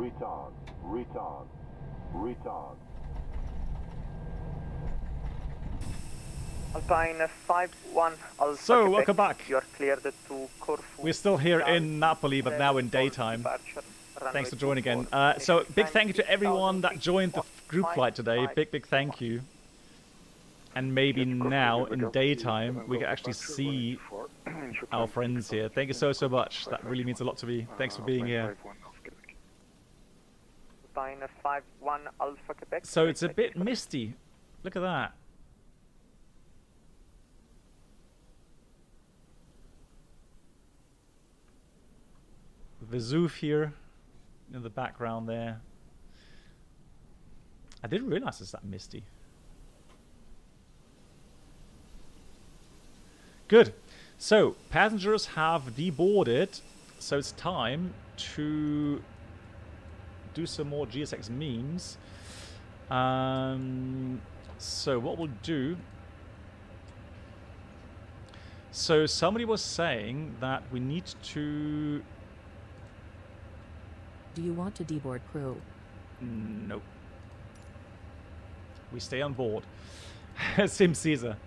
retard, retard, retard. Alpine 51 Alpha So, Quebec, welcome back. You are cleared to Corfu. We're still here in Napoli, but now in daytime. Thanks for joining again. So, big thank you to everyone that joined the group flight today. Big thank you. And maybe now, in daytime, we can actually see our friends here. Thank you so much. That really means a lot to me. Thanks for being here. Alpine 51 Alpha Quebec. So, it's a bit misty. Look at that. Vesuve here in the background there. I didn't realize it's that misty. Good. So passengers have deboarded, so it's time to do some more GSX memes. So what we'll do, so somebody was saying that we need to... Do you want to deboard crew? Nope. We stay on board. Sim Caesar.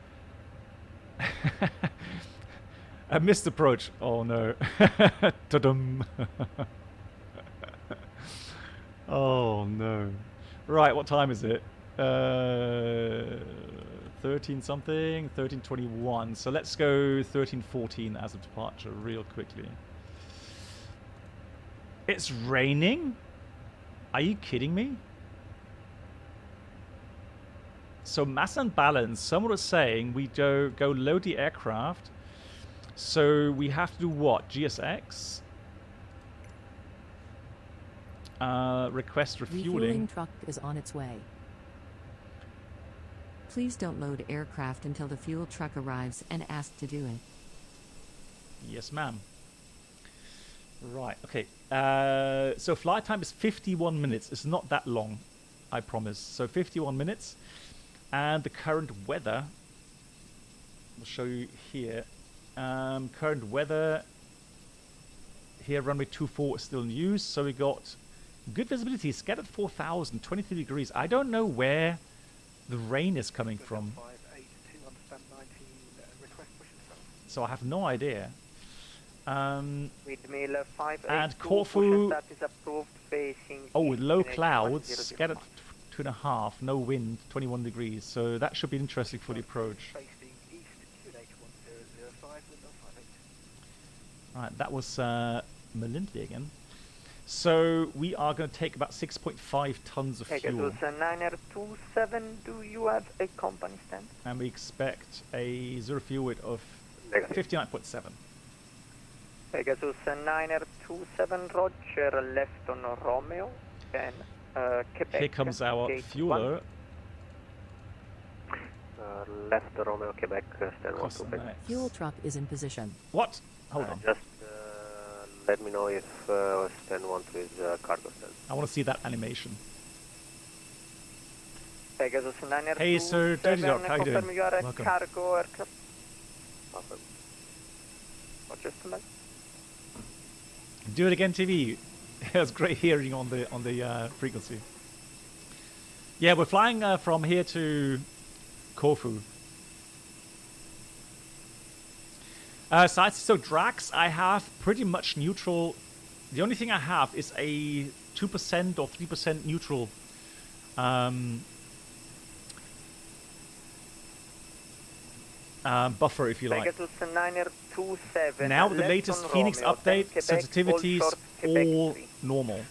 A missed approach. Oh no. Ta-dum. Oh no. Right, what time is it? 13 something, 13:21. So let's go 13:14 as of departure real quickly. It's raining? Are you kidding me? So mass and balance, someone was saying we go load the aircraft. So we have to do what? GSX? Request refueling. Refueling truck is on its way. Please don't load aircraft until the fuel truck arrives and ask to do it. Yes, ma'am. Right, okay. So flight time is 51 minutes. It's not that long, I promise. So 51 minutes. And the current weather, I'll show you here. Current weather, here runway 24 is still in use. So we got good visibility, scattered 4,000, 23 degrees. I don't know where the rain is coming from. So I have no idea. And Corfu, with low clouds, scattered 2.5, no wind, 21 degrees. So that should be interesting for the approach. Right, that was Melindley again. So we are going to take about 6.5 tons of fuel. 927, do you have a company stand? And we expect a zero fuel weight of 59.7. Pegasus 927, Roger, left on Romeo, and Quebec. Here comes our fueler. Left Romeo, Quebec, stand 1 to Quebec. Fuel truck is in position. What? Hold on. Just let me know if stand 1 to is cargo stand. I want to see that animation. Pegasus 927, Hey sir, Dirty Dog, how you doing? confirm you are a Welcome. cargo aircraft. Awesome. Roger, stand by. Do it again, TV. It was great hearing on the frequency. Yeah, we're flying from here to Corfu. So Drax, I have pretty much neutral. The only thing I have is a 2% or 3% neutral. Buffer, if you like. Now with the latest FENIX update, sensitivities all normal.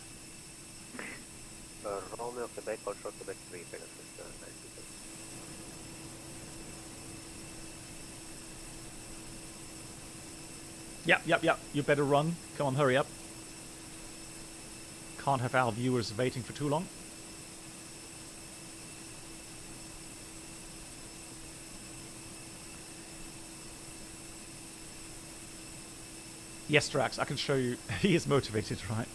Romeo, Quebec, all short Quebec 3, Pegasus 927. Yep. You better run. Come on, hurry up. Can't have our viewers waiting for too long. Yes, Drax, I can show you. He is motivated, right?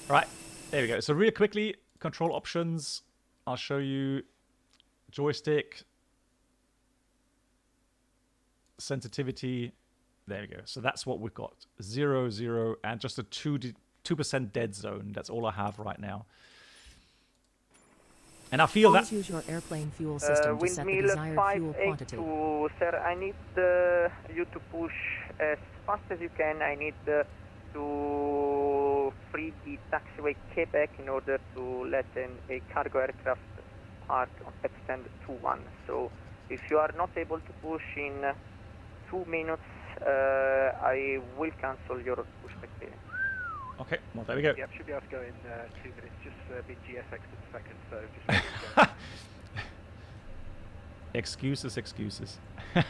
Right, there we go. So really quickly, control options. I'll show you joystick, sensitivity. There we go. So that's what we've got. 0, 0, and just a 2 2% dead zone. That's all I have right now. And I feel that... Please use your airplane fuel system to set the Windmill desired fuel quantity. 582, sir, I need you to push as fast as you can. I need to free the taxiway Quebec in order to let a cargo aircraft park at stand 21. So if you are not able to push in 2 minutes, I will cancel your pushback clearance. Okay, well, there we go. Yep, should be able to go in 2 minutes. Just be GSX to the second, so just Excuses, excuses. oh,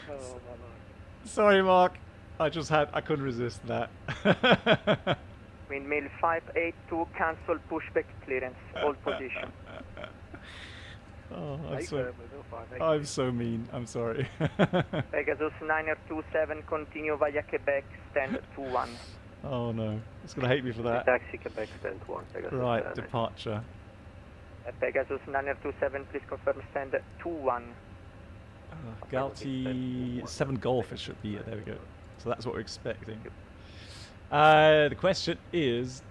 my lord. Sorry, Mark. I couldn't resist that. Windmill 582, cancel pushback clearance, hold position. Oh, Hey, I'm so mean. I'm sorry. Pegasus 927, continue via Quebec, stand 21. Oh no, it's gonna hate me for that. Taxi Quebec stand 1. Pegasus, Right, departure. Pegasus 927, please confirm stand 21. Galti 7 Golf, it should be. There we go. So that's what we're expecting. The question is...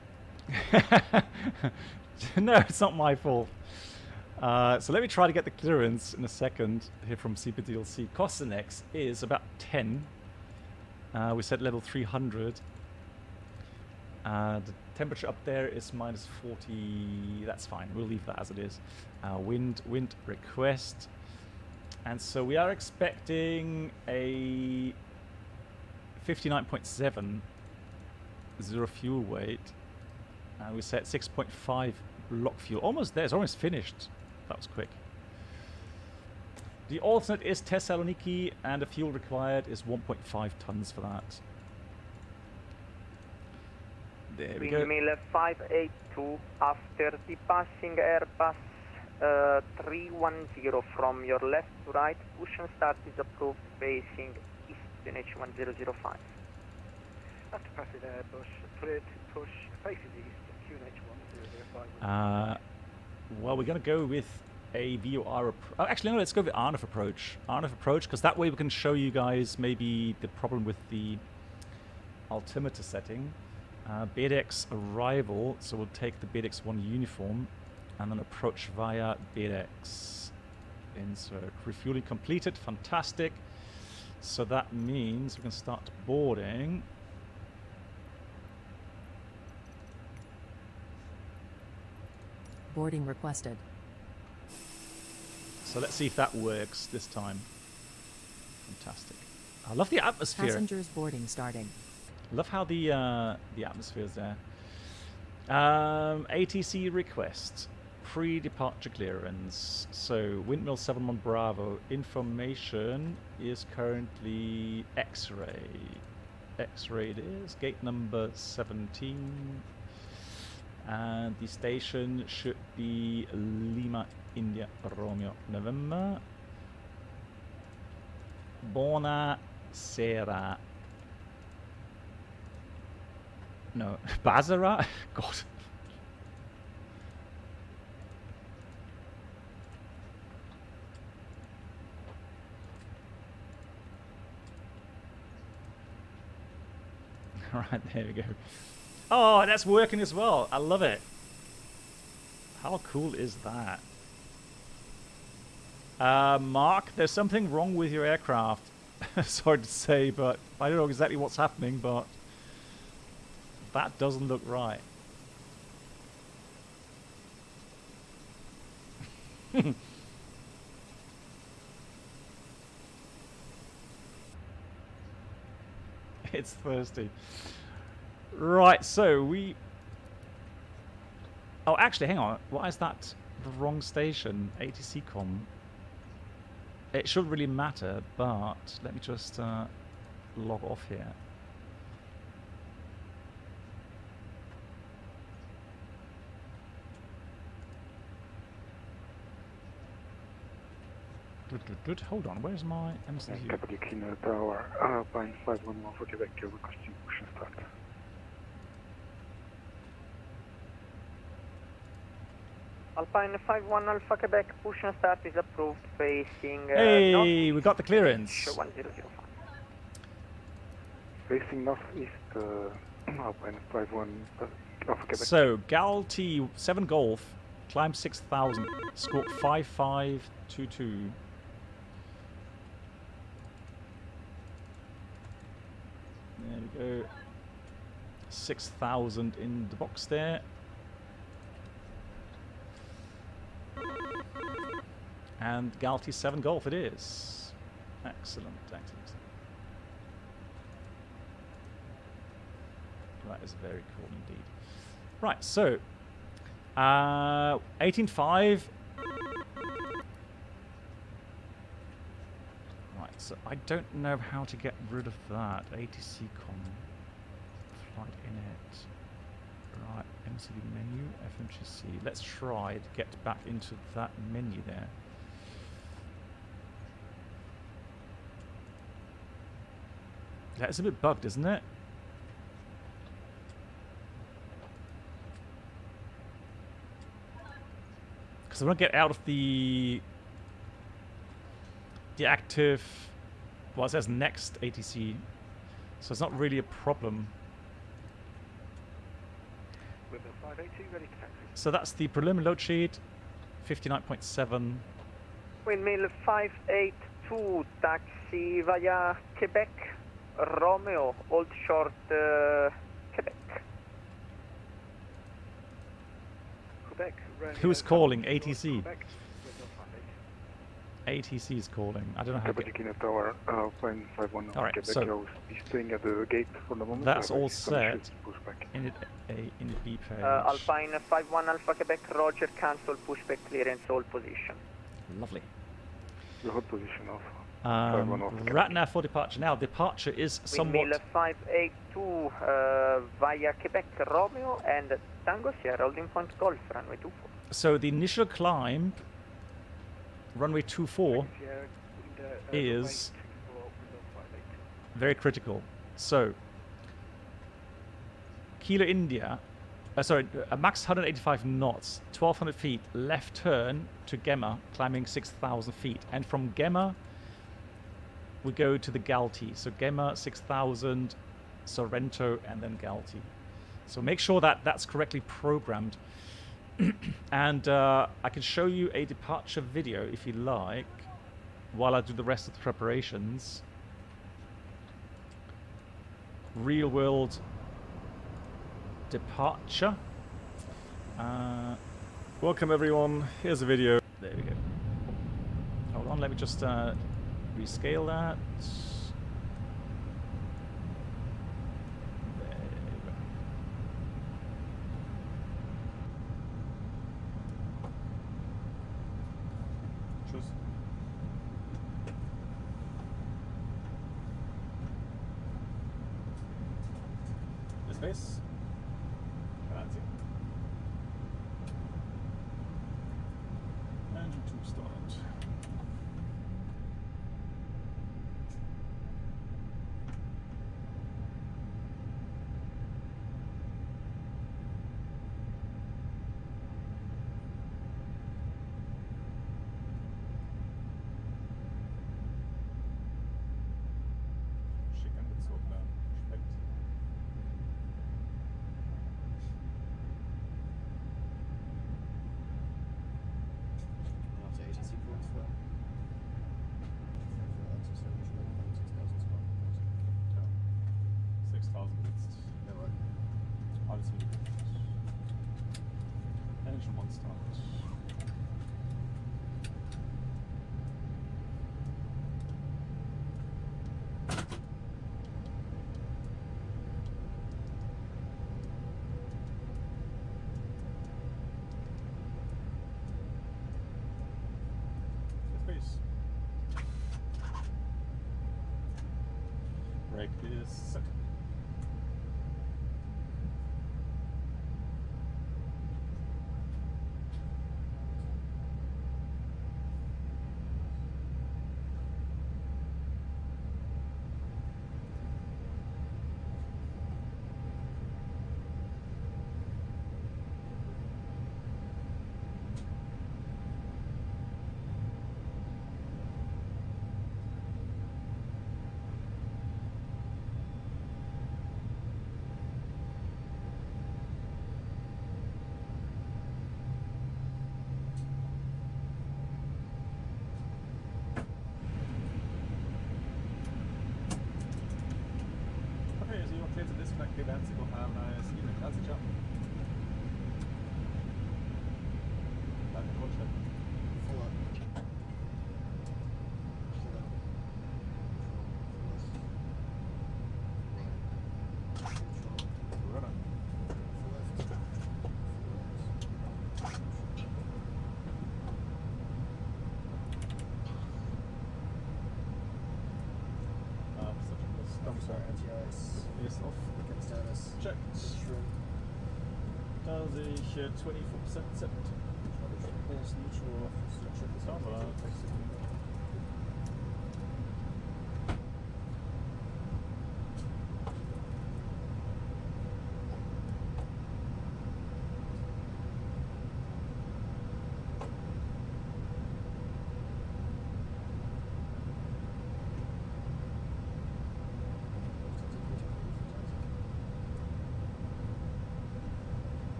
No, it's not my fault. So let me try to get the clearance in a second here from CPDLC. Costinex is about 10. We set level 300. The temperature up there is minus 40. That's fine. We'll leave that as it is. Wind request. And so we are expecting a 59.7 zero fuel weight. And we set 6.5 block fuel. Almost there. It's almost finished. That was quick. The alternate is Thessaloniki, and the fuel required is 1.5 tons for that. There we go. Windmill 582, after the passing Airbus 310 from your left to right, push and start is approved facing east QNH1005. After passing Airbus, clear to push facing east, QNH1005. Well, we're going to go with a VOR approach. Oh, actually, no, let's go with RNF approach. RNF approach, because that way we can show you guys maybe the problem with the altimeter setting. BDX arrival, so we'll take the BDX1 uniform and then approach via BDX. Insert. Refueling completed. Fantastic. So that means we can start boarding. Boarding requested. So let's see if that works this time. Fantastic. I love the atmosphere. Passengers boarding starting. Love how the atmosphere is there. ATC request. Pre-departure clearance. So Windmill 71 Bravo. Information is currently X-ray. X-ray it is. Gate number 17. And the station should be Lima, India, Romeo, November. Buona sera. No, Basara? God. Alright, there we go. Oh, that's working as well. I love it. How cool is that? Mark, there's something wrong with your aircraft. Sorry to say, but I don't know exactly what's happening, but that doesn't look right. It's thirsty. Right, so we... Oh, actually, hang on. Why is that the wrong station? ATC com. It shouldn't really matter, but let me just log off here. Good. Hold on, where's my MCU? Capital Kilo Tower, Alpine 511 for Quebec, requesting push and start. Alpine 51 Alpha Quebec, push and start is approved facing Hey, we got the clearance. 1005. Facing northeast, Alpine 51 Alpha Quebec. So, Galti 7 Golf, climb 6,000, squawk 5522. There we go. 6,000 in the box there. And Galti 7 Golf it is. Excellent, excellent. That is very cool indeed. Right, so 18.5. Right, so I don't know how to get rid of that. ATC com. Flight init. Right, MCV menu, FMGC. Let's try to get back into that menu there. That is a bit bugged, isn't it? Because I want to get out of the active, well, it says next ATC, so it's not really a problem. Windmill 582, ready to taxi. So that's the preliminary load sheet, 59.7. Windmill 582, taxi via Quebec, Romeo, hold short, Quebec. Quebec, Romeo, Who's calling? Quebec, ATC? Windmill 582. ATC is calling. I don't know how to Quebec Kina Tower, Alpine 51 All right, Quebec. so I'll be staying at the gate for the moment. that's all some set. issues, Pushback. in the B page. Alpine 51 Alpha Quebec, Roger, cancel, pushback clearance, hold position. Lovely. The hot position also. 51 Alpha Quebec. Right now for departure. Now departure is Windmill somewhat 582 via Quebec, Romeo, and Tango Sierra, holding point Golf, runway 24. so the initial climb, runway 24, Sierra, is Windmill 582. very critical. So Kilo India, a max 185 knots, 1,200 feet, left turn to Gemma, climbing 6,000 feet, and from Gemma we go to the Galti. So Gemma 6,000, Sorrento, and then Galti. So make sure that that's correctly programmed. And I can show you a departure video if you like, while I do the rest of the preparations. Real world departure. Welcome everyone. Here's a video. There we go. Hold on, let me just rescale that. There we go. Tschüss. Space. Grazie. Engine 2 start. Schick angezogener Speck. Nach der ATC-Kurs vor. Ja. 6,000 jetzt. Jawohl. Alles wie gehabt. Engine 1 start. Space. Brake is set. to disconnect the event, so have a nice evening. Grazie, ciao. Danke, Großstadt. Da sehe ich 24% set. Ist neutral. Aber 6 Sekunden.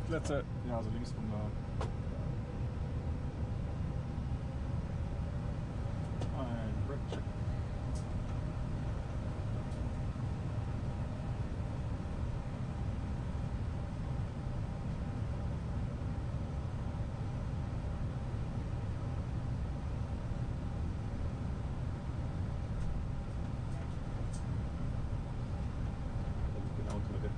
Letzte, ja, so links von da. Ein Brake-Check. Genau unter der.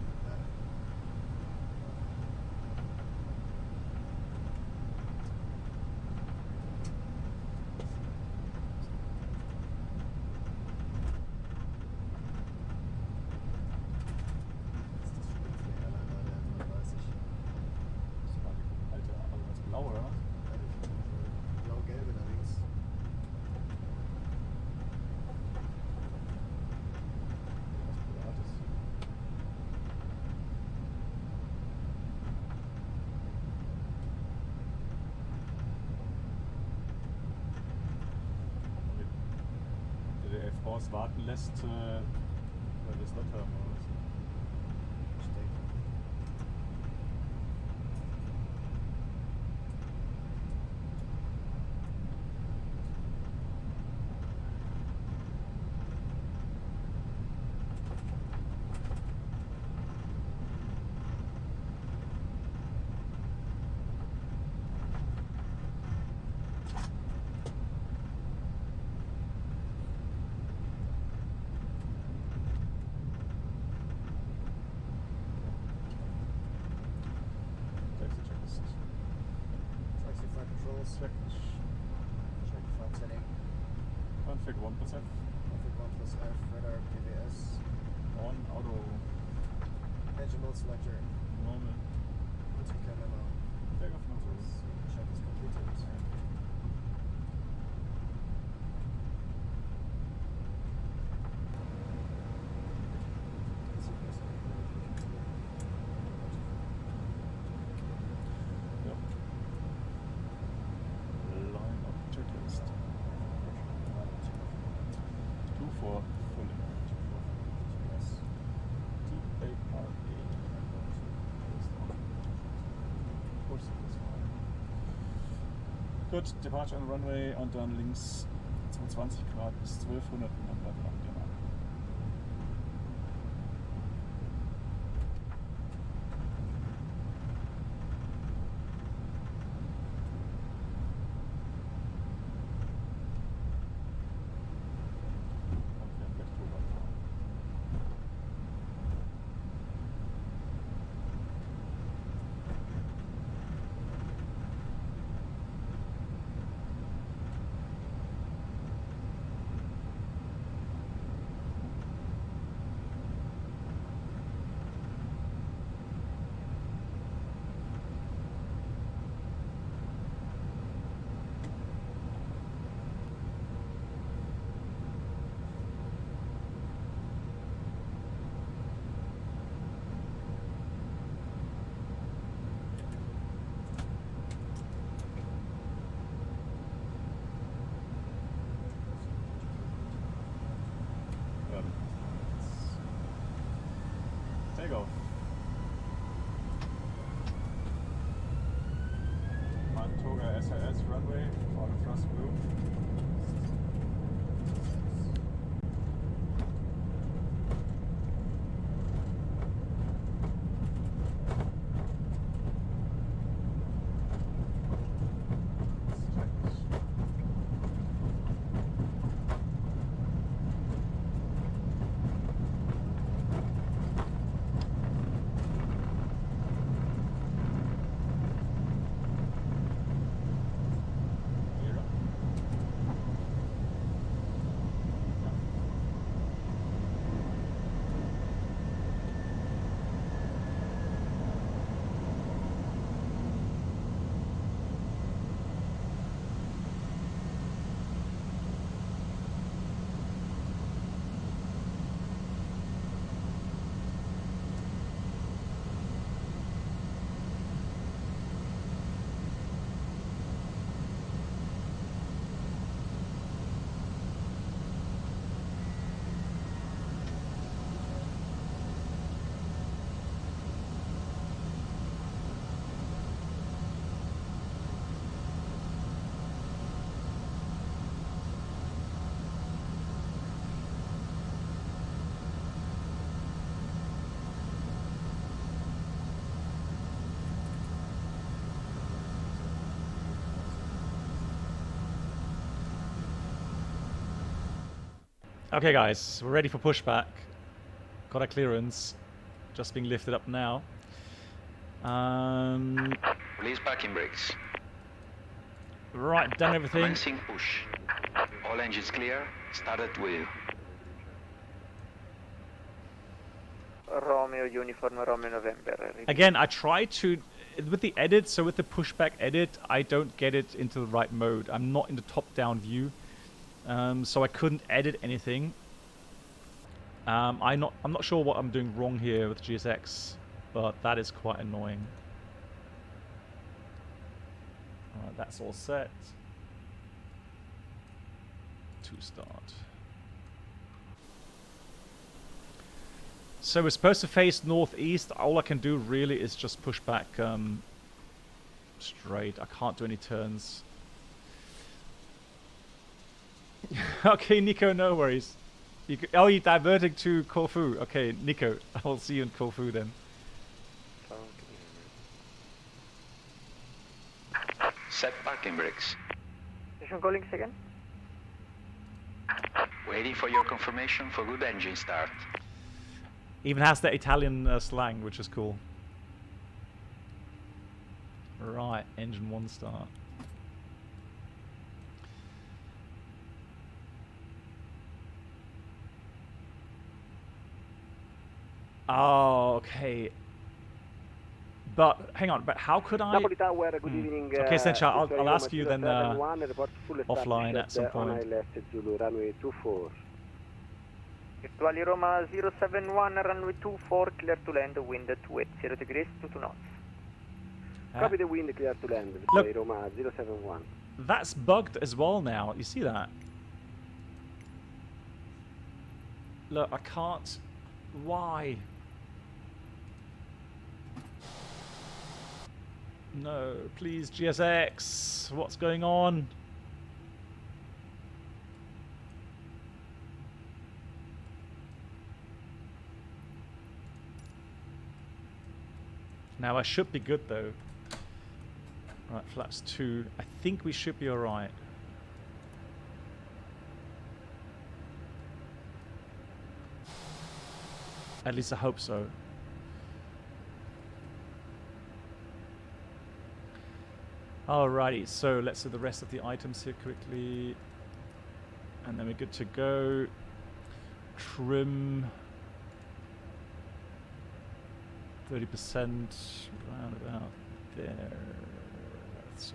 Warten lässt, weil wir es dort haben. Oder so. Check flight setting. Config 1%. Config 1+F, radar, PVS. On, auto. Engine mode selector. Normal. Multi-camera. Takeoff nozzles. Check is completed. Gut, Departure on Runway und dann links 22 Grad bis 1200 und dann bleibt lang genau. runway, auto thrust move. Okay guys, we're ready for pushback. Got our clearance. Just being lifted up now. Release parking brakes. Right, done everything. Commencing push. All engines clear. Start at wheel. Romeo Uniform Romeo November. Again, I tried to, with the edit, so with the pushback edit, I don't get it into the right mode. I'm not in the top-down view. So I couldn't edit anything. I'm not sure what I'm doing wrong here with GSX, but that is quite annoying. Alright, that's all set. To start. So we're supposed to face northeast. All I can do really is just push back straight. I can't do any turns. Okay, Nico, no worries. Oh, you're diverting to Corfu. Okay, Nico, I will see you in Corfu then. Set parking brakes. Station calling again. Waiting for your confirmation for good engine start. Even has the Italian slang, which is cool. Right, engine 1 start. Oh, okay. But hang on, but how could I? Napoli Tower, good evening. Okay, Sencha, I'll ask you then offline at some point. Zulu, runway 24. Virtuali Roma 071, runway 24, clear to land, wind 280 degrees, 22 knots. Copy the wind, clear to land, Virtuali Roma 071. That's bugged as well now, you see that? Look, I can't. Why? No, please, GSX. What's going on? Now I should be good though. Right, flaps 2. I think we should be alright. At least I hope so. Alrighty, so let's do the rest of the items here quickly. And then we're good to go. Trim. 30%, round about there. 0.3.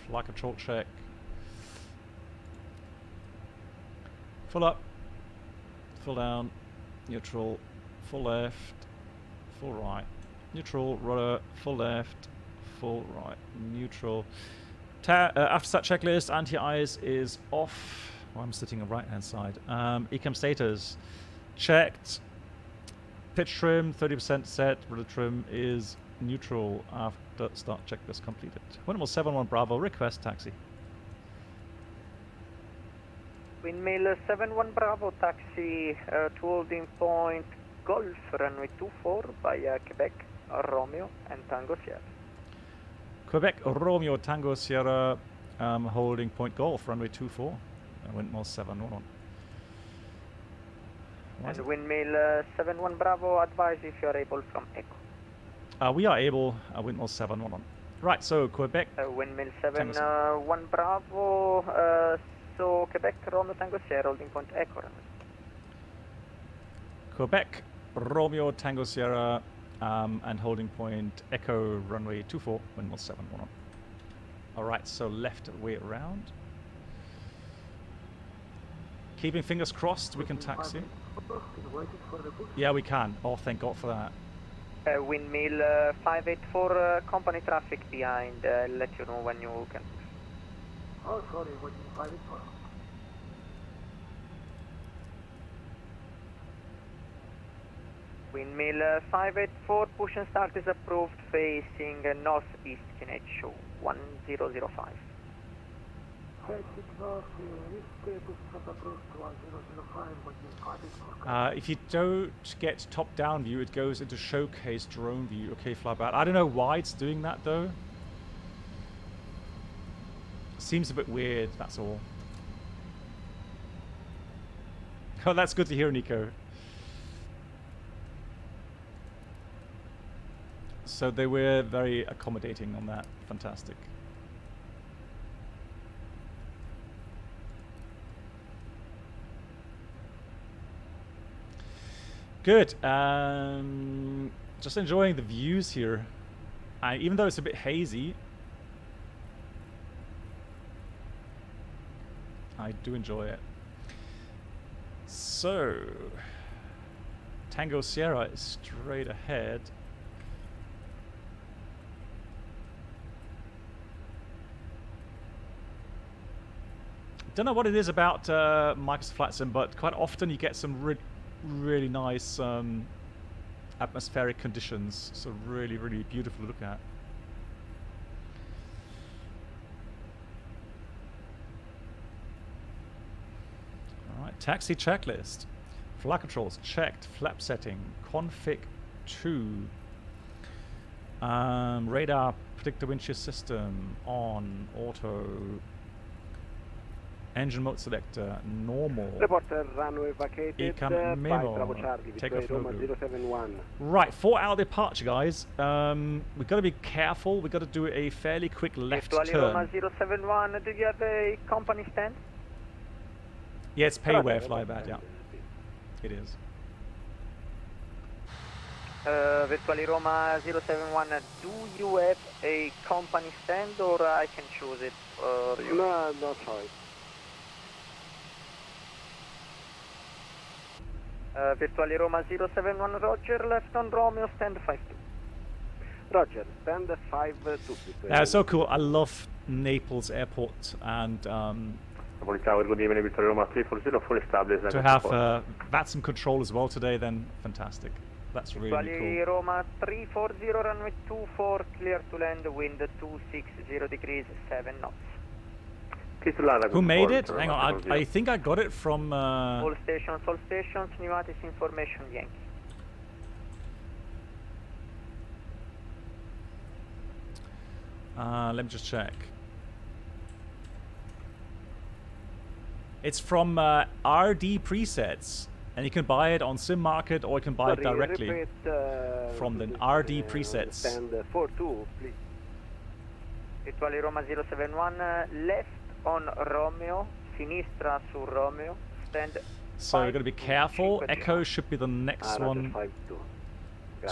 Flight control check. Full up. Full down. Neutral. Full left. Full right. Neutral. Rudder. Full left. Full right. Neutral. After start checklist, anti-ice is off. Oh, I'm sitting on the right hand side. Ecam status checked. pitch trim 30% set. Rudder trim is neutral after start checklist completed. Windmill 71 Bravo, request taxi. Windmill 71 Bravo, taxi to holding point Golf, runway 24 via Quebec, Romeo and Tango Sierra. Quebec, Romeo, Tango Sierra, holding point Golf, runway 24. Windmill 71. And Windmill 71 Bravo, advise if you are able from Echo. We are able, Windmill 71. Right, so Quebec. Windmill 71 Bravo, so Quebec, Romeo, Tango Sierra, holding point Echo. Quebec, Romeo, Tango Sierra, and holding point Echo, runway 24, Windmill 71. Alright, so left way around. Keeping fingers crossed, we can taxi. Yeah, we can. Oh, thank God for that. Windmill 584, company traffic behind. I'll let you know when you can. Oh, sorry, Windmill 584. Windmill 584, push and start is approved, facing northeast, QNH 1005. If you don't get top-down view, it goes into showcase drone view. Okay, fly back. I don't know why it's doing that though. Seems a bit weird, that's all. Oh, that's good to hear, Nico. So they were very accommodating on that. Fantastic. Good. Just enjoying the views here. Even though it's a bit hazy, I do enjoy it. So, Tango Sierra is straight ahead. Don't know what it is about Microsoft Flight Sim, but quite often you get some really nice atmospheric conditions. So really beautiful to look at. Alright, taxi checklist. Flight controls checked. Flap setting. Config 2. Radar predictor wind shear system on. Auto. Engine mode selector, normal. Reporter, runway vacated, Ecam memo. Bravo Charlie, Takeoff Roma logo. 071. Right, 4-hour departure, guys. We've got to be careful. We've got to do a fairly quick left turn. Roma 071, do you have a company stand? Yeah, it's payware flyback, yeah. It is. Virtually Roma 071, do you have a company stand or I can choose it for you? No, no choice. Virtually Roma 071, Roger, left on Romeo, stand 52. Roger, stand 52. So cool. I love Naples airport, and to have VATSIM control as well today, then fantastic. That's really Virtually cool. Roma 340, runway 24, clear to land, wind 260 degrees, 7 knots. Who made it? Hang on, I think I got it from... All stations, Pneumatis information, Yankee. let me just check. It's from RD Presets, and you can buy it on Sim Market or you can buy it directly from the RD Presets. Stand 42, please. Virtually Roma 071, left on Romeo, sinistra su Romeo, stand. So you're going to be careful. 5, Echo should be the next one 5-2.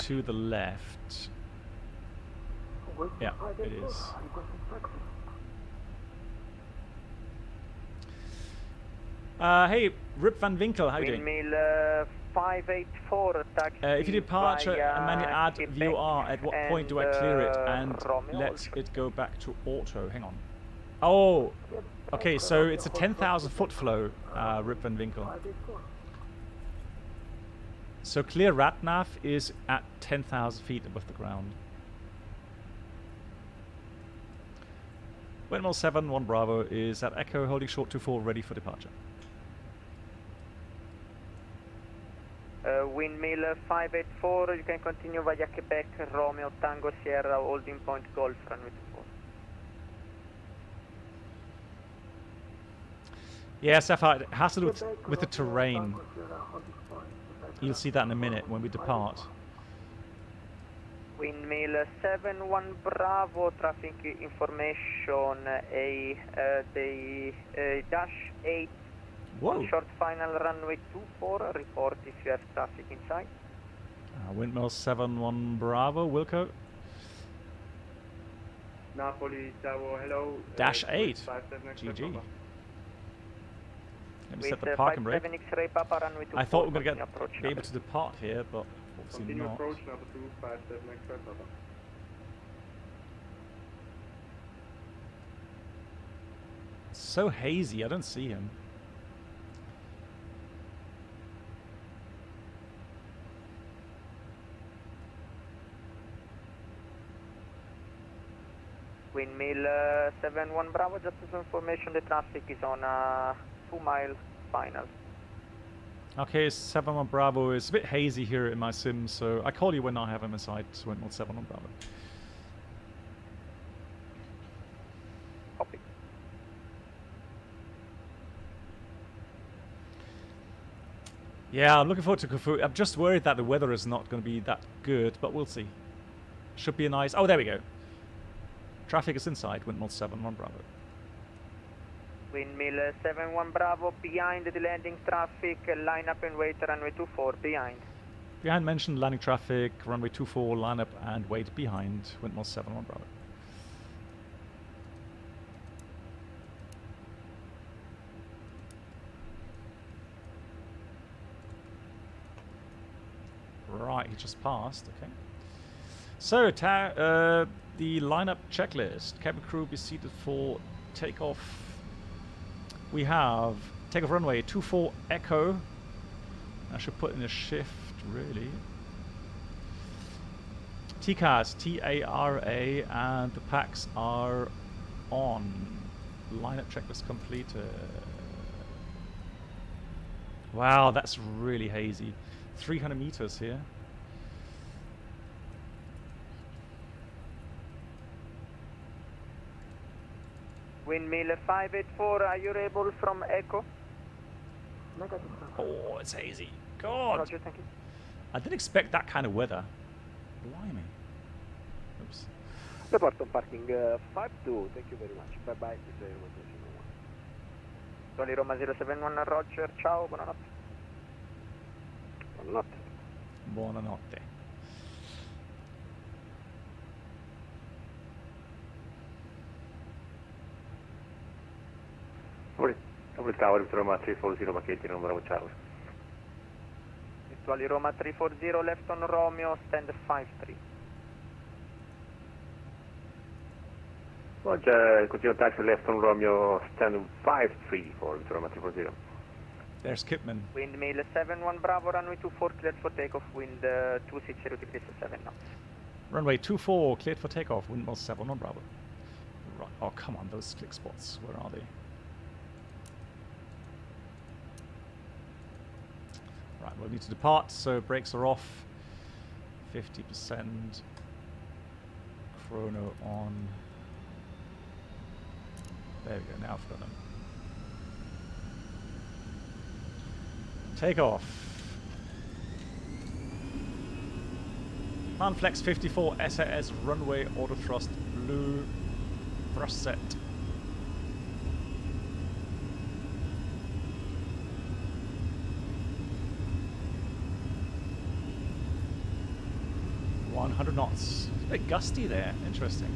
to the left. Yeah, it is. Hey, Rip Van Winkle, how you doing? Windmill 584, taxi. If you departure and manually add VOR, at what point do I clear it and Romeo let it go back to auto? Hang on. Oh, okay, so it's a 10,000 foot flow, Rip Van Winkle. So clear RATNAV is at 10,000 feet above the ground. Windmill 7-1 Bravo is at Echo, holding short 24, ready for departure. Windmill 584, you can continue via Quebec, Romeo Tango Sierra, holding point Golf, runway 24. Yeah, Sapphire, it has to do Quebec, with the Romeo, terrain. Tango, Sierra, holding point, Quebec, You'll see that in a minute when we depart. Windmill 7-1 Bravo, traffic information, dash 8, Whoa! short final runway 24, report if you have traffic inside. Windmill 7-1 Bravo, Wilco. Napoli, Tower, hello. Dash 8. 57 GG. Papa. Let me set the parking brake. 57 X-ray Papa, runway 24. I thought we were going continue to approach be able to depart here, but obviously Continue not. approach number 257 X-ray Papa. So hazy, I don't see him. Windmill 7-1 Bravo, just as information, the traffic is on a 2-mile final. Okay, 7-1 Bravo is a bit hazy here in my sim, so I call you when I have him inside Windmill 7-1 Bravo. Copy. Yeah, I'm looking forward to Corfu. I'm just worried that the weather is not going to be that good, but we'll see. Should be a nice... Oh, there we go. Traffic is inside, Windmill 7-1 Bravo. Windmill 7-1 Bravo, behind the landing traffic, line up and wait, runway 24, behind. Behind mentioned landing traffic, runway 24, line up and wait behind, Windmill 7-1 Bravo. Right, he just passed, okay. So, the lineup checklist. Cabin crew be seated for takeoff. We have takeoff runway 24 Echo. I should put in a shift, really. TCAS, T-A-R-A, and the packs are on. Lineup checklist completed. Wow, that's really hazy. 300 meters here. Windmill 584, are you able from Echo? Negative. Oh, it's hazy. God. Roger, thank you. I didn't expect that kind of weather. Blimey. Oops. Report on parking 5-2, thank you very much. Bye bye. Tony Roma 071, Roger, ciao, buonanotte. Buonanotte. Buonanotte. Tower, Roma 340, Macchetti, Bravo, Charles. Virtuali Roma 340, left on Romeo, stand 53. Roger, continue taxi left on Romeo, stand 53 for Roma 340. There's Kipman. Windmill 71 Bravo, runway 24, cleared for takeoff, wind 260 degrees 7 knots. Runway 24, cleared for takeoff, windmill 7 Bravo. Right. Oh, come on, those click spots. Where are they? Right, we'll need to depart, so brakes are off. 50%. Chrono on. There we go, now I've got them. Takeoff. Manflex 54 SAS runway auto thrust blue thrust set. Knots. It's a bit gusty there. Interesting.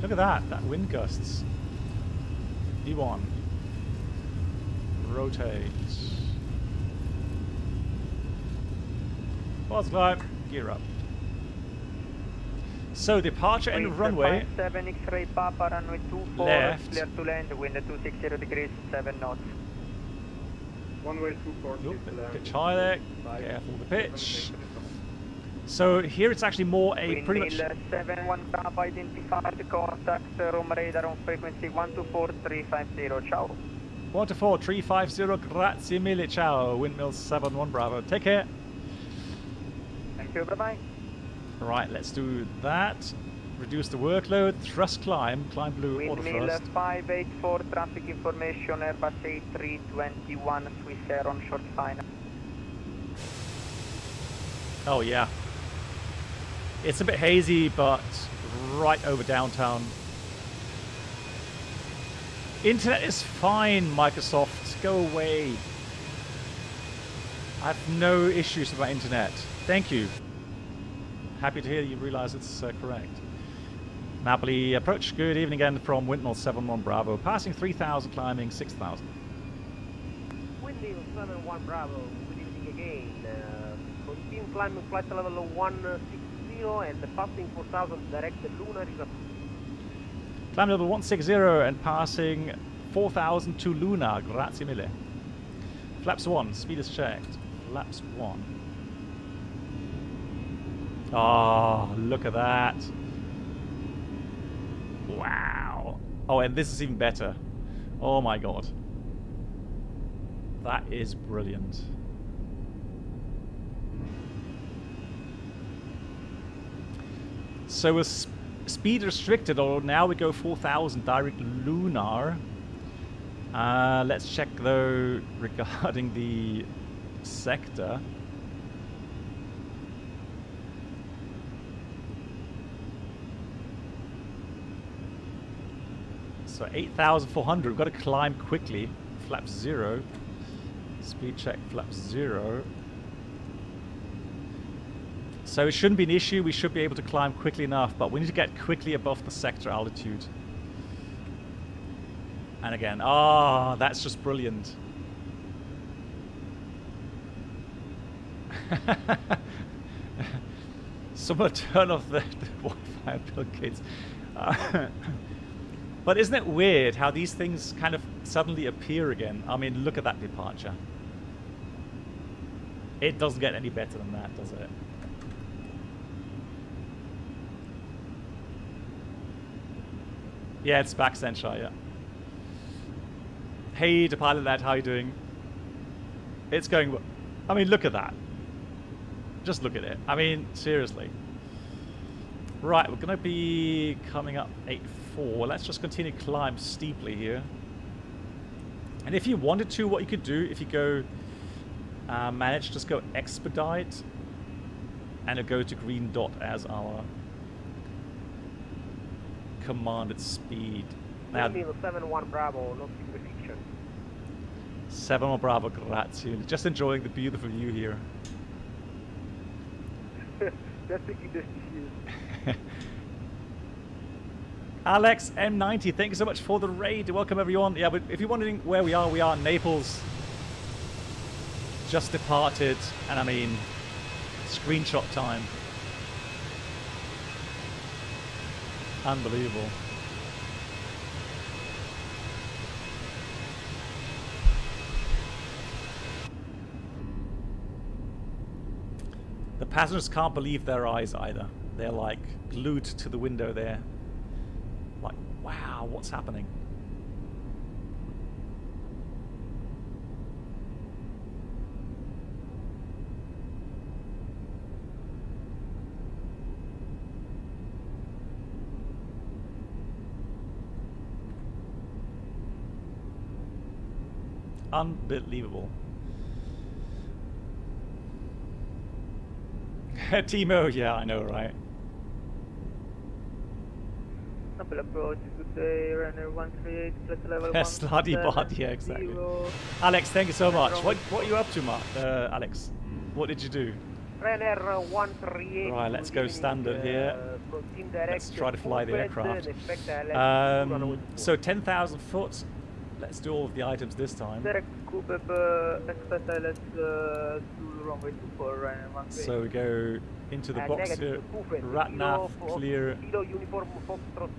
Look at that wind gusts. V1. Rotate. Pause climb. Gear up. So departure end of runway. 7 X-ray Papa, runway 24. Left. Clear to land, wind 260 degrees 7 knots. One-way 240. Nope, pitch high there. Careful the pitch. So here it's actually more a pretty much... 71 Bravo identified, contact room radar on frequency 124350, ciao. 124350, grazie mille, ciao. Windmill 71 Bravo, take care. Thank you, bye-bye. Right, let's do that. Reduce the workload, thrust climb blue, auto Windmill thrust. 584, traffic information, Airbus A321, Swiss Air on short final. Oh yeah. It's a bit hazy, but right over downtown. Internet is fine, Microsoft. Go away. I have no issues with my internet. Thank you. Happy to hear you realize it's correct. Napoli approach. Good evening again from Windmill 71 Bravo. Passing 3,000, climbing 6,000. Windmill 71 Bravo. Good evening again. Continue climbing flight level 160 and passing 4,000 direct lunar is up. Climb level 160 and passing 4,000 to Luna. Grazie mille. Flaps 1. Speed is checked. Flaps 1. Oh, look at that. Wow. Oh, and this is even better. Oh my god. That is brilliant. So with speed restricted, or now we go 4,000 direct lunar. Let's check though regarding the sector. So 8,400, we've got to climb quickly. Flaps 0. Speed check, flaps 0. So it shouldn't be an issue, we should be able to climb quickly enough, but we need to get quickly above the sector altitude. And again, that's just brilliant. Someone turn off the Wi-Fi at Bill Gates. But isn't it weird how these things kind of suddenly appear again? I mean, look at that departure. It doesn't get any better than that, does it? Yeah, it's back, Senshai, yeah. Hey, to pilot that, how you doing? It's going well. I mean, look at that. Just look at it. I mean, seriously. Right, we're going to be coming up 8.4. Let's just continue to climb steeply here. And if you wanted to, what you could do, if you go manage, just go expedite, and it'll go to green dot as our commanded speed. Now, 71 Bravo, not fiction. 71 Bravo, grazie. Just enjoying the beautiful view here. That's the key. Alex M90, thank you so much for the raid. Welcome everyone. Yeah, but if you're wondering where we are in Naples. Just departed, and I mean, screenshot time. Unbelievable. The passengers can't believe their eyes either. They're like glued to the window there. Like, wow, what's happening? Unbelievable. Timo, yeah, I know, right? Double approach, good day, runner 138, flight level 1. Slutty bot, yeah, exactly. Alex, thank you so much. What are you up to, Mark? Alex, what did you do? Runner 138. Right, let's go standard here. Let's try to fly the aircraft. So 10,000 foot. Let's do all of the items this time. So we go into the box here. Ratnav, clear,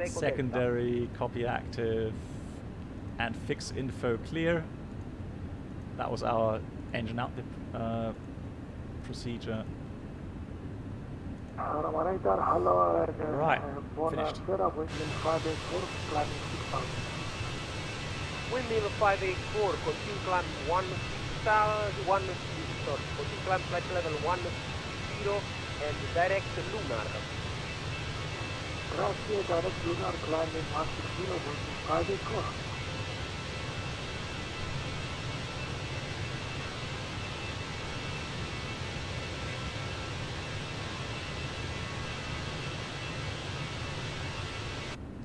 secondary, copy active, and fix info clear. That was our engine out procedure. Right, finished. Windmill 584, continue climb continue climb flight level 10 and direct lunar. Grazie, direct lunar climbing 160, windmill 584.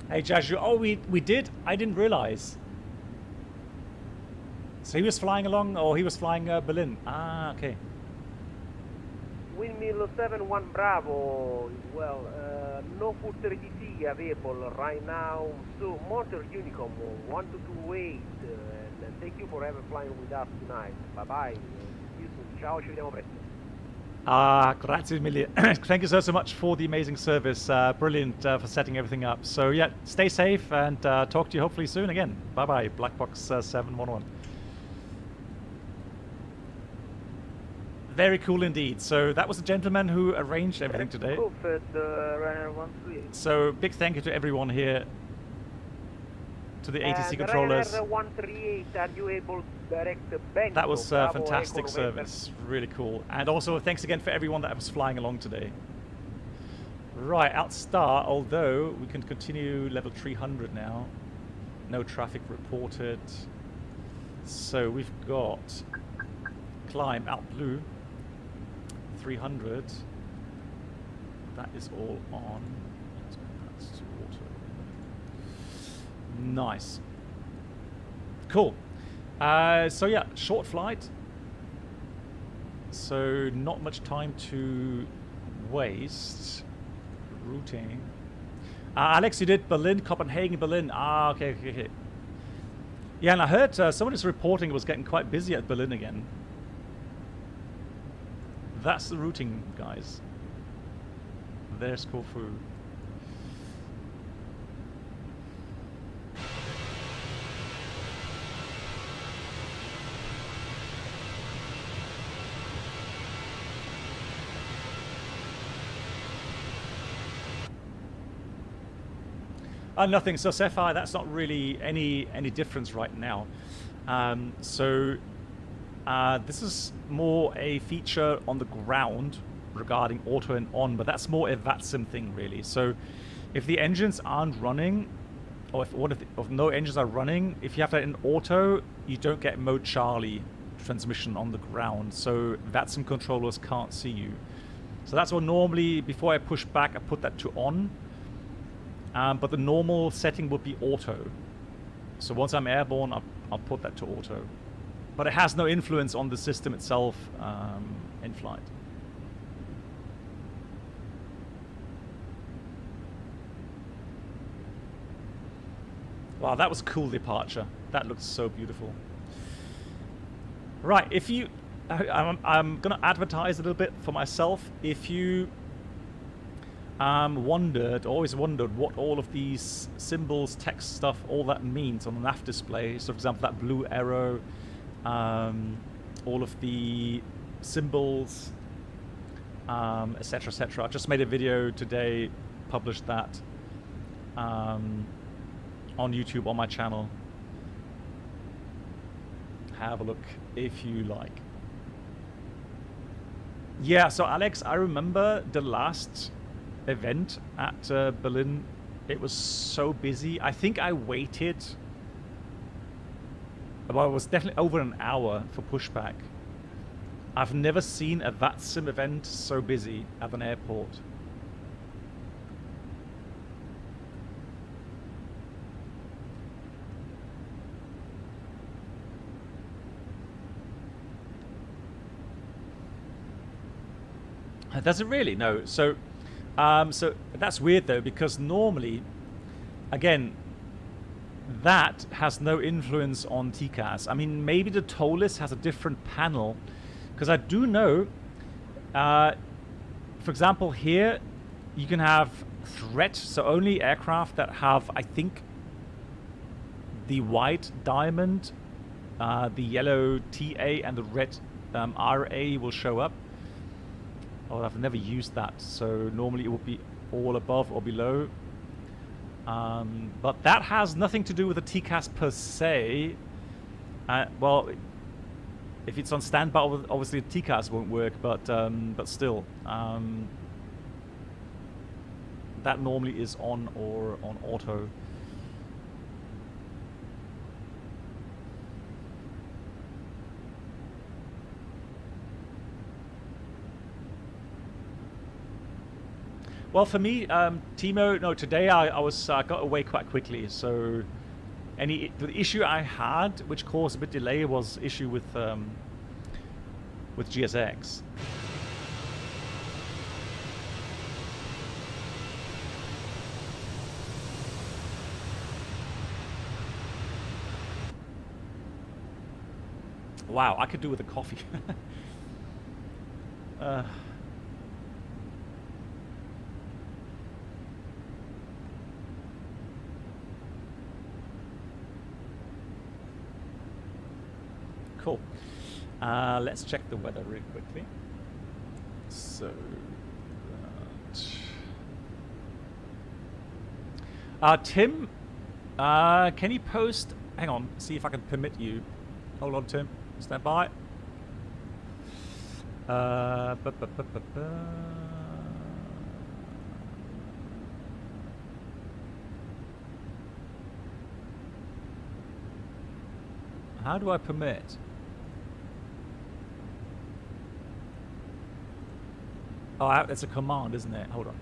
Hey Jaju, oh we did? I didn't realize. So he was flying along, or he was flying Berlin. Ah, okay. Windmill 71 Bravo, well, no full 30T available right now, so motor Unicom 1228, and thank you for ever flying with us tonight. Bye bye. See you soon. Ciao, ci vediamo presto. Grazie mille. Thank you so much for the amazing service. Brilliant for setting everything up. So yeah, stay safe and talk to you hopefully soon again. Bye bye, Blackbox 711. Very cool indeed. So that was the gentleman who arranged everything today. So big thank you to everyone here, to the ATC controllers. Ryanair 138, are you able to direct Bento? That was fantastic service, really cool. And also thanks again for everyone that was flying along today. Right, outstar, although we can continue level 300 now. No traffic reported. So we've got climb out blue. 300. That is all on. That's water. Nice. Cool. So yeah, short flight. So not much time to waste. Routing. Alex, you did Berlin, Copenhagen, Berlin. Ah, okay. Yeah, and I heard someone is reporting it was getting quite busy at Berlin again. That's the routing, guys. There's Corfu. Nothing. So Sapphire, that's not really any difference right now. This is more a feature on the ground regarding auto and on, but that's more a VATSIM thing, really. So if the engines aren't running, or if no engines are running, if you have that in auto, you don't get mode Charlie transmission on the ground. So VATSIM controllers can't see you. So that's what normally, before I push back, I put that to on. But the normal setting would be auto. So once I'm airborne, I'll put that to auto. But it has no influence on the system itself in flight. Wow, that was a cool departure. That looks so beautiful. Right, if you... I'm going to advertise a little bit for myself. If you always wondered what all of these symbols, text stuff, all that means on the nav display. So for example, that blue arrow, all of the symbols, etc, etc. I just made a video today, published that on YouTube on my channel. Have a look if you like. Yeah, so Alex, I remember the last event at Berlin. It was so busy. I think I waited, well, it was definitely over an hour for pushback. I've never seen a VATSIM event so busy at an airport. Does it really? No. So that's weird though, because normally, again, that has no influence on TCAS. I mean, maybe the tow list has a different panel, because I do know, for example, here you can have threat, so only aircraft that have, I think, the white diamond the yellow TA and the red RA will show up. Oh, I've never used that, so normally it would be all above or below. But that has nothing to do with the TCAS per se. Well, if it's on standby, obviously the TCAS won't work, but still. That normally is on or on auto. Well, for me, Timo, no, today I got away quite quickly. So, the issue I had, which caused a bit delay, was issue with GSX. Wow, I could do with a coffee. Cool. Let's check the weather real quickly. So, Tim, can you post? Hang on, see if I can permit you. Hold on, Tim. Stand by. How do I permit? Oh, it's a command, isn't it? Hold on.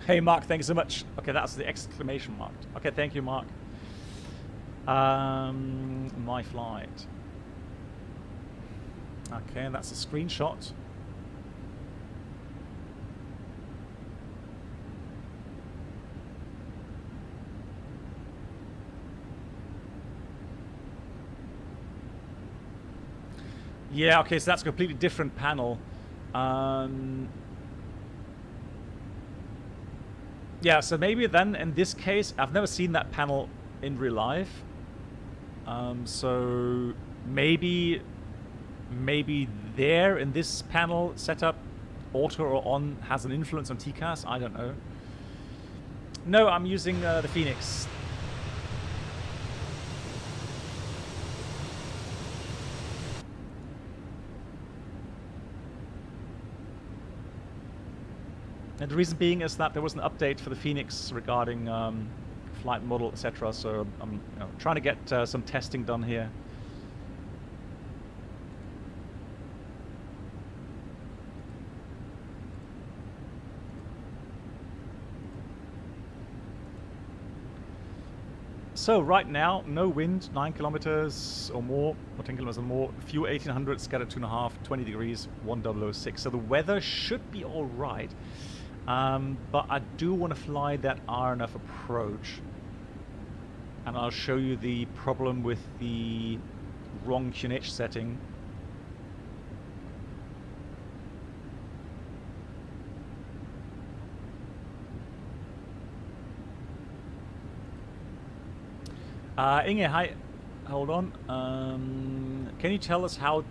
Hey, Mark, thank you so much. Okay, that's the exclamation mark. Okay, thank you, Mark. My flight. Okay, that's a screenshot. Yeah, okay, so that's a completely different panel. Yeah, so maybe then in this case, I've never seen that panel in real life. So maybe there in this panel setup, auto or on has an influence on TCAS. I don't know. No, I'm using the FENIX. And the reason being is that there was an update for the FENIX regarding flight model, etc. So I'm trying to get some testing done here. So right now, no wind, 9 kilometers or more, or 10 kilometers or more, fuel 1800, scattered 2.5, 20 degrees, 1006. So the weather should be all right. But I do want to fly that RNF approach, and I'll show you the problem with the wrong QNH setting. Inge, hi. Hold on. Can you tell us how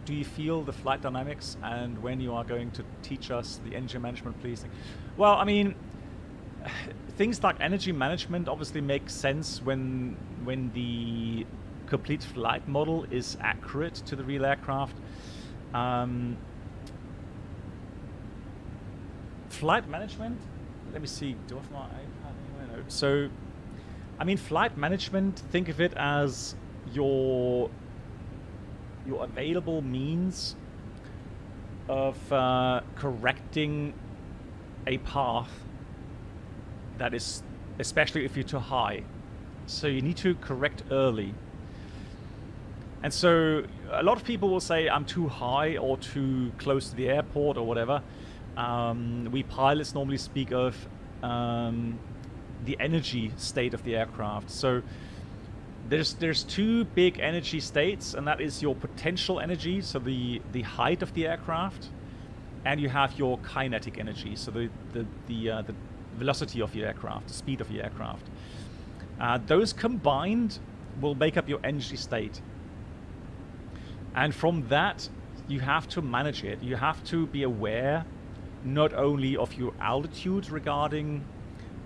do you feel the flight dynamics and when you are going to teach us the energy management, please? Well, I mean, things like energy management obviously make sense when the complete flight model is accurate to the real aircraft. Flight management, let me see, do I have my iPad anywhere? No. So, I mean, flight management, think of it as your available means of correcting a path that is, especially if you're too high. So you need to correct early. And so a lot of people will say I'm too high or too close to the airport or whatever. We pilots normally speak of the energy state of the aircraft. So there's two big energy states, and that is your potential energy, so the height of the aircraft, and you have your kinetic energy, so the velocity of your aircraft, the speed of your aircraft. Those combined will make up your energy state. And from that, you have to manage it. You have to be aware not only of your altitude regarding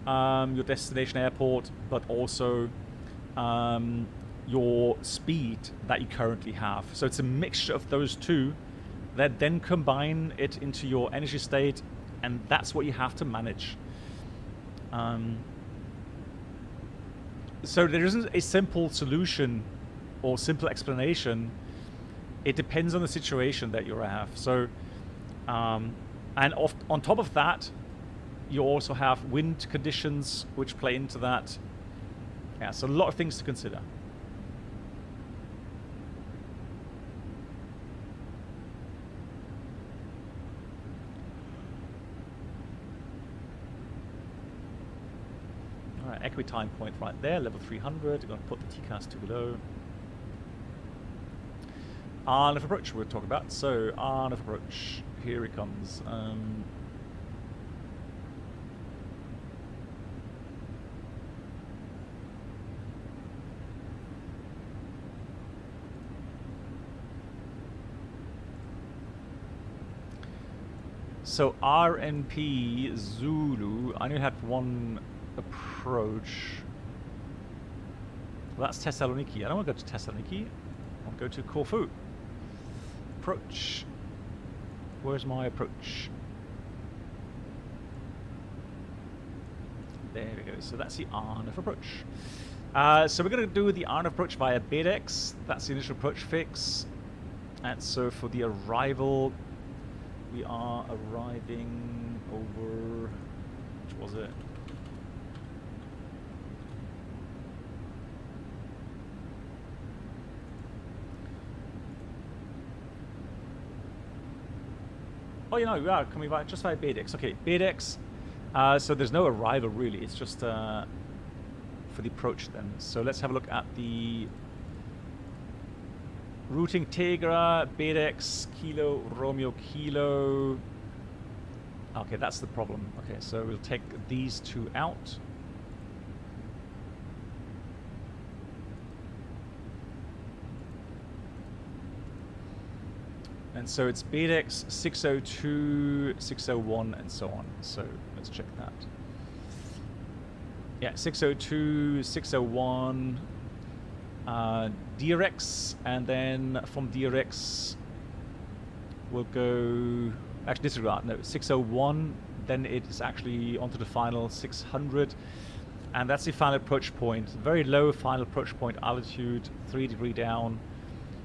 your destination airport, but also your speed that you currently have. So it's a mixture of those two that then combine it into your energy state, and that's what you have to manage. So there isn't a simple solution or simple explanation. It depends on the situation that you have. So, and on top of that, you also have wind conditions which play into that. Yeah, so a lot of things to consider. Alright, equitime point right there, level 300. We're going to put the TCAS to below. RNF approach we'll talk about. So RNF approach, here it comes. So RNP Zulu, I only had one approach. Well, that's Thessaloniki. I don't want to go to Thessaloniki. I want to go to Corfu. Approach. Where's my approach? There we go. So that's the RNF approach. So we're going to do the RNF approach via BEDX. That's the initial approach fix. And so for the arrival, we are arriving over, which was it? Oh, you know, we are coming by just via BEDX. Okay, BEDX. So there's no arrival really. It's just for the approach then. So let's have a look at the routing. Tegra, BEDX, Kilo, Romeo, Kilo. Okay, that's the problem. Okay, so we'll take these two out. And so it's BEDX 602, 601, and so on. So let's check that. Yeah, 602, 601, DRX, and then from DRX we'll go, actually disregard, no, 601, then it is actually onto the final 600, and that's the final approach point. Very low final approach point altitude, 3 degrees down.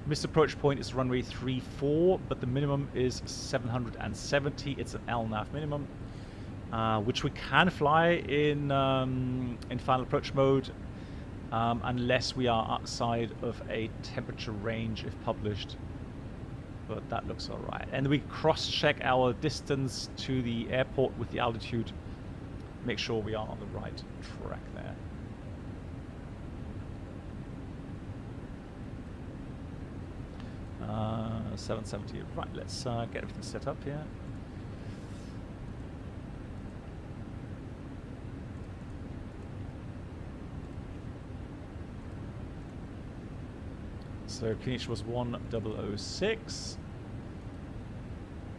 Missed approach point is runway 34, but the minimum is 770. It's an LNAV minimum, which we can fly in final approach mode, unless we are outside of a temperature range if published. But that looks all right. And we cross-check our distance to the airport with the altitude. Make sure we are on the right track there. Uh, 770. Right, let's get everything set up here. So finish was 1006.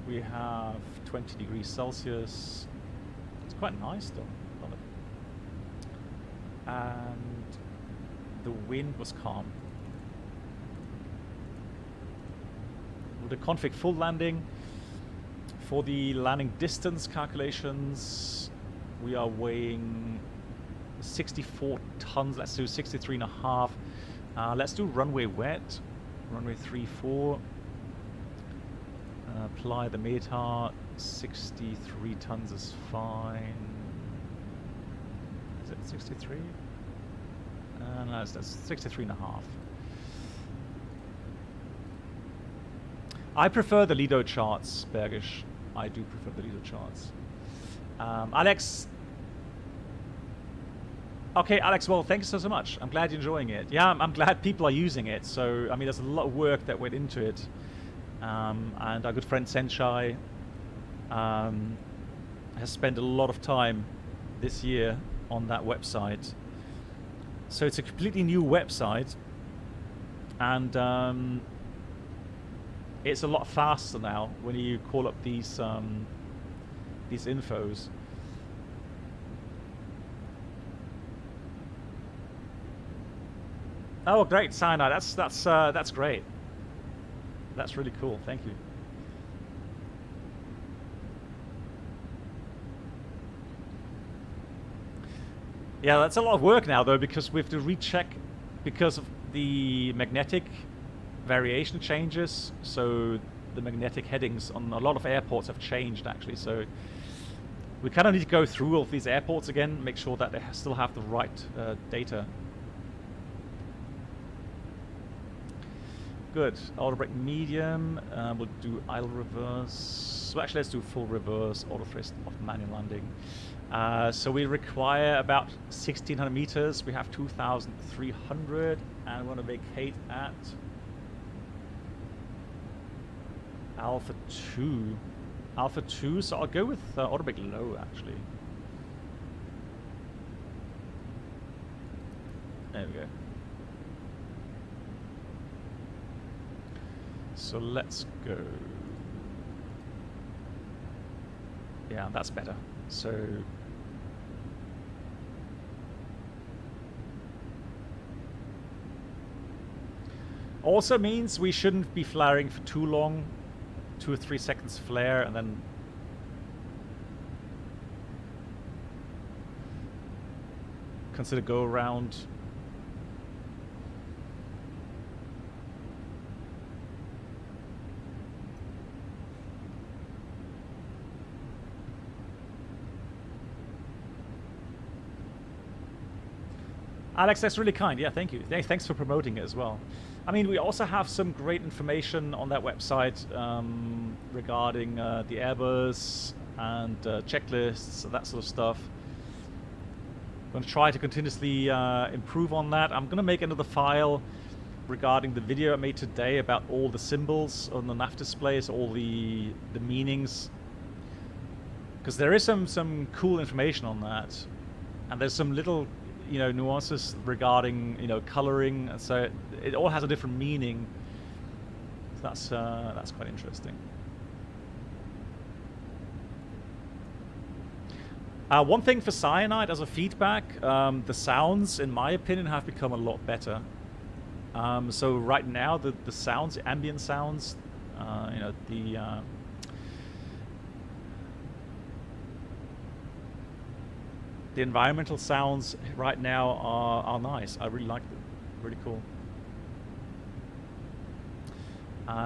We have 20 degrees Celsius. It's quite nice though. Love it. And the wind was calm. With the config full landing, for the landing distance calculations, we are weighing 64 tons. Let's do 63.5. Let's do runway wet, runway 34. Apply the METAR. 63 tons is fine. Is it 63? No, that's 63.5. I prefer the Lido charts, Bergish. I do prefer the Lido charts. Alex. Okay, Alex, well, thanks so much. I'm glad you're enjoying it. Yeah, I'm glad people are using it. So, I mean, there's a lot of work that went into it. And our good friend Senshai has spent a lot of time this year on that website. So it's a completely new website, and it's a lot faster now when you call up these infos. Oh, great, Sinai. That's great. That's really cool. Thank you. Yeah, that's a lot of work now, though, because we have to recheck because of the magnetic variation changes. So the magnetic headings on a lot of airports have changed, actually. So we kind of need to go through all of these airports again, make sure that they still have the right data. Good. Auto brake medium. We'll do idle reverse. Well, actually, let's do full reverse, auto thrust, off manual landing. So we require about 1,600 meters. We have 2,300, and we want to vacate at Alpha 2. Alpha 2. So I'll go with auto brake low, actually. There we go. So let's go. Yeah, that's better. So also means we shouldn't be flaring for too long. 2 or 3 seconds flare and then consider go around. Alex, that's really kind. Yeah, thank you. Thanks for promoting it as well. I mean, we also have some great information on that website regarding the Airbus and checklists, that sort of stuff. I'm going to try to continuously improve on that. I'm going to make another file regarding the video I made today about all the symbols on the nav displays, all the meanings. Because there is some cool information on that. And there's some little nuances regarding coloring, and so it all has a different meaning. So that's quite interesting. One thing for Cyanide as a feedback, the sounds, in my opinion, have become a lot better. So right now, the sounds, ambient sounds, the environmental sounds right now are nice. I really like them. Really cool.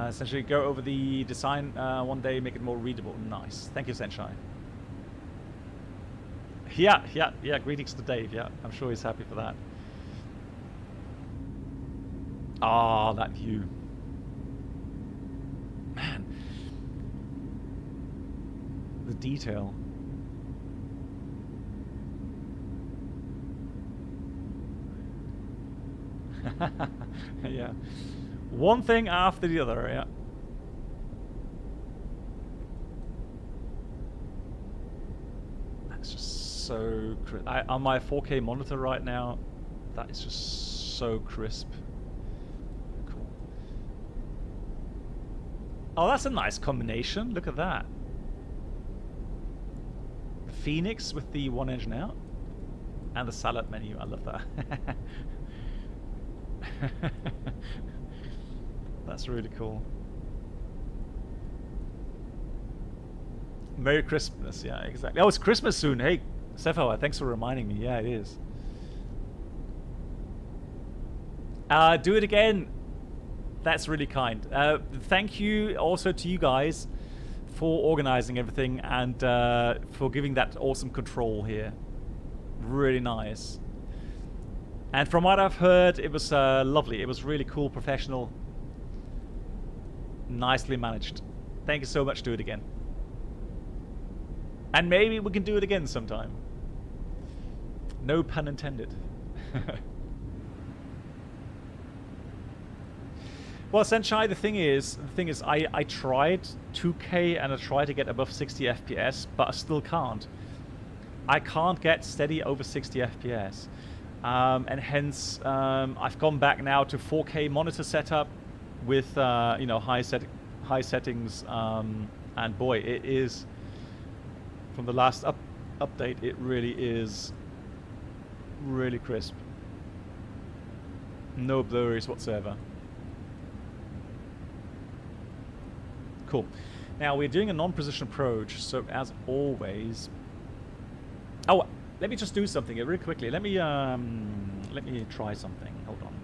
Essentially, go over the design one day, make it more readable. Nice. Thank you, Sunshine. Yeah. Greetings to Dave. Yeah, I'm sure he's happy for that. Ah, that view. Man. The detail. Yeah, one thing after the other. Yeah, that's just so crisp. On my 4K monitor right now, that is just so crisp. Cool. Oh, that's a nice combination. Look at that. The FENIX with the one engine out, and the salad menu. I love that. That's really cool. Merry Christmas, yeah, exactly. Oh, it's Christmas soon. Hey, Cepho, thanks for reminding me. Yeah, it is. Do it again. That's really kind. Thank you also to you guys for organizing everything and for giving that awesome control here. Really nice. And from what I've heard, it was lovely. It was really cool, professional, nicely managed. Thank you so much. Do it again. And maybe we can do it again sometime. No pun intended. Well, Senshai, the thing is, I tried 2K and I tried to get above 60 FPS, but I still can't. I can't get steady over 60 FPS, and hence I've gone back now to 4K monitor setup with you know, high settings, and boy, it is, from the last update, it really is really crisp. No blurries whatsoever. Cool. Now we're doing a non-position approach, so as always. Oh, let me just do something really quickly. Let me try something. Hold on.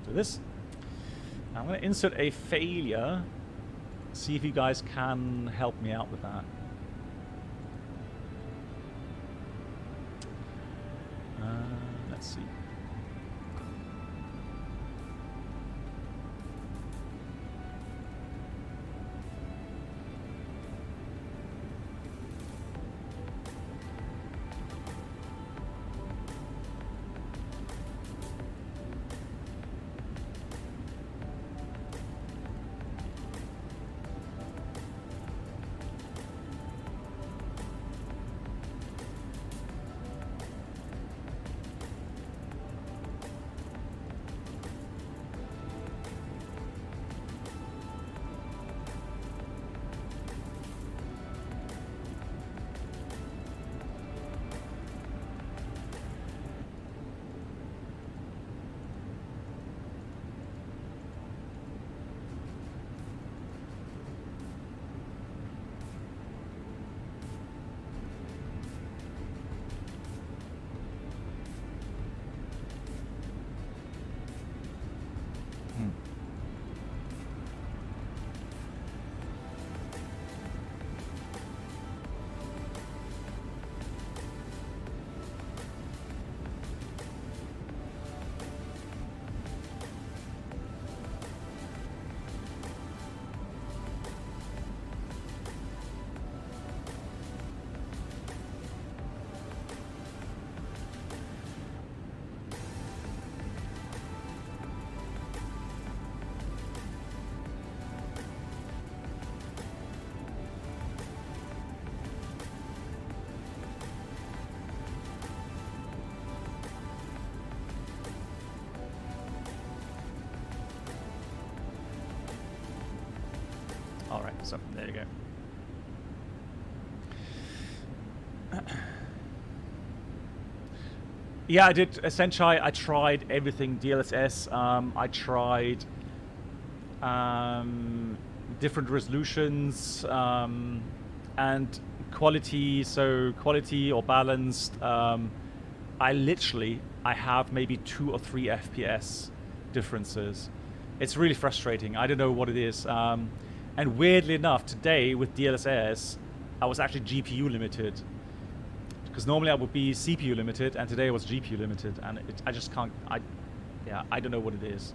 Do this. I'm going to insert a failure. See if you guys can help me out with that. Let's see. Alright, so there you go. Yeah, I did essentially. I tried everything DLSS. I tried different resolutions and quality. So quality or balanced. I have maybe 2 or 3 FPS differences. It's really frustrating. I don't know what it is. And weirdly enough, today with DLSS, I was actually GPU limited. Because normally I would be CPU limited, and today I was GPU limited, and I just can't. I don't know what it is.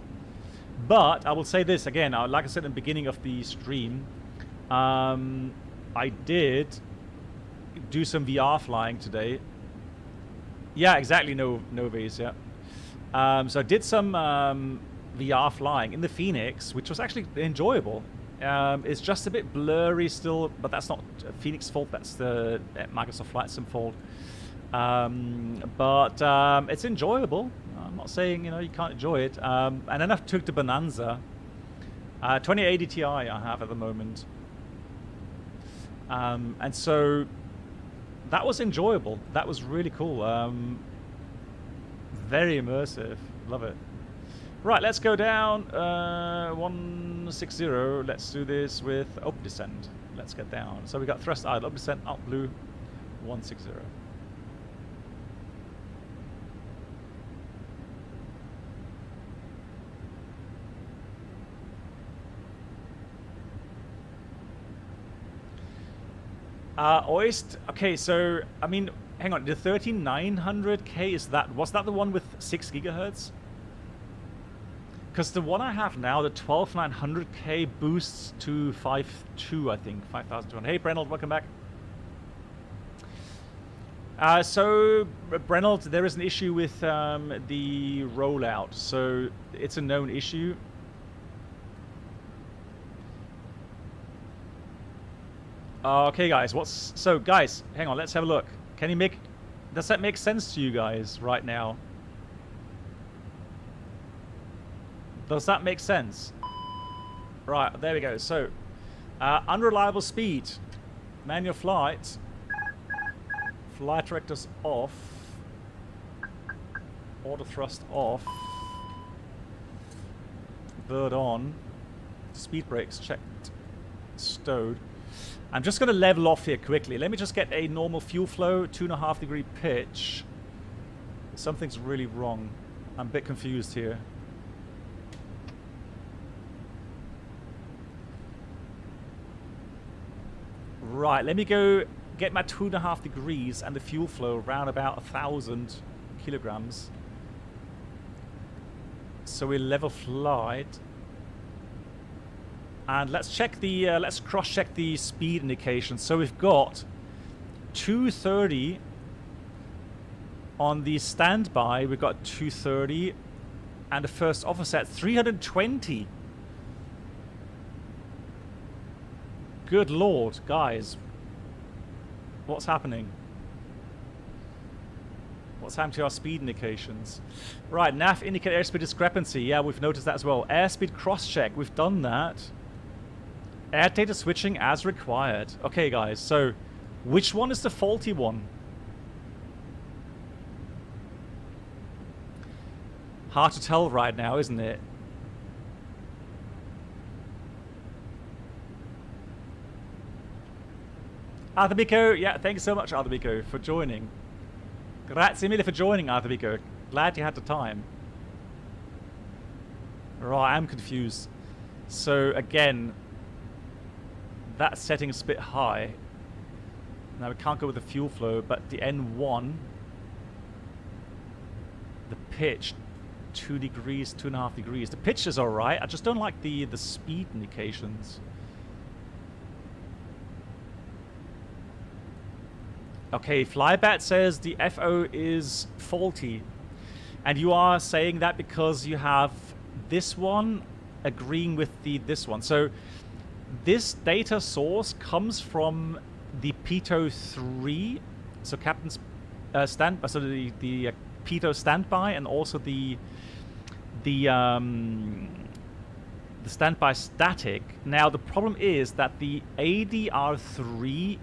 But I will say this again. Like I said in the beginning of the stream, I did do some VR flying today. Yeah, exactly. No V's. Yeah. So I did some VR flying in the FENIX, which was actually enjoyable. It's just a bit blurry still, but that's not FENIX fault. That's the Microsoft Flight Sim fault. But it's enjoyable. I'm not saying you can't enjoy it. And then I took the Bonanza, 2080 Ti I have at the moment, and so that was enjoyable. That was really cool. Very immersive. Love it. Right, let's go down 160. Let's do this with open descent. Let's get down. So we got thrust idle, open descent, out blue, 160. OIST. Okay, so I mean, hang on. The 13900K was that the one with 6 gigahertz? Because the one I have now, the 12900K, boosts to 5.2, I think, 5,200. Hey, Brenold, welcome back. So, Brennald, there is an issue with the rollout. So, it's a known issue. Okay, guys. So, guys, hang on. Let's have a look. Does that make sense to you guys right now? Does that make sense? Right, there we go. So, unreliable speed. Manual flight. Flight directors off. Auto thrust off. Bird on. Speed brakes checked. Stowed. I'm just going to level off here quickly. Let me just get a normal fuel flow, 2.5 degree pitch. Something's really wrong. I'm a bit confused here. Right, let me go get my 2.5 degrees and the fuel flow around about 1,000 kilograms. So we level flight. And let's check the let's cross-check the speed indication. So we've got 230 on the standby. We've got 230, and the first offset 320. Good lord, guys, what's happening? What's happening to our speed indications? Right, nav indicate airspeed discrepancy. Yeah, we've noticed that as well. Airspeed cross-check. We've done that. Air data switching as required. Okay, guys, so which one is the faulty one? Hard to tell right now, isn't it? Arthurbico, yeah, thank you so much, Arthurbico, for joining. Grazie mille for joining, Arthurbico. Glad you had the time. Right, I'm confused. So, again, that setting is a bit high. Now we can't go with the fuel flow, but the N1, the pitch, 2 degrees, 2.5 degrees. The pitch is alright, I just don't like the speed indications. Okay, Flybat says the FO is faulty. And you are saying that because you have this one agreeing with this one. So this data source comes from the Pitot 3, so Captain's standby, so the Pitot standby, and also the standby static. Now the problem is that the ADR3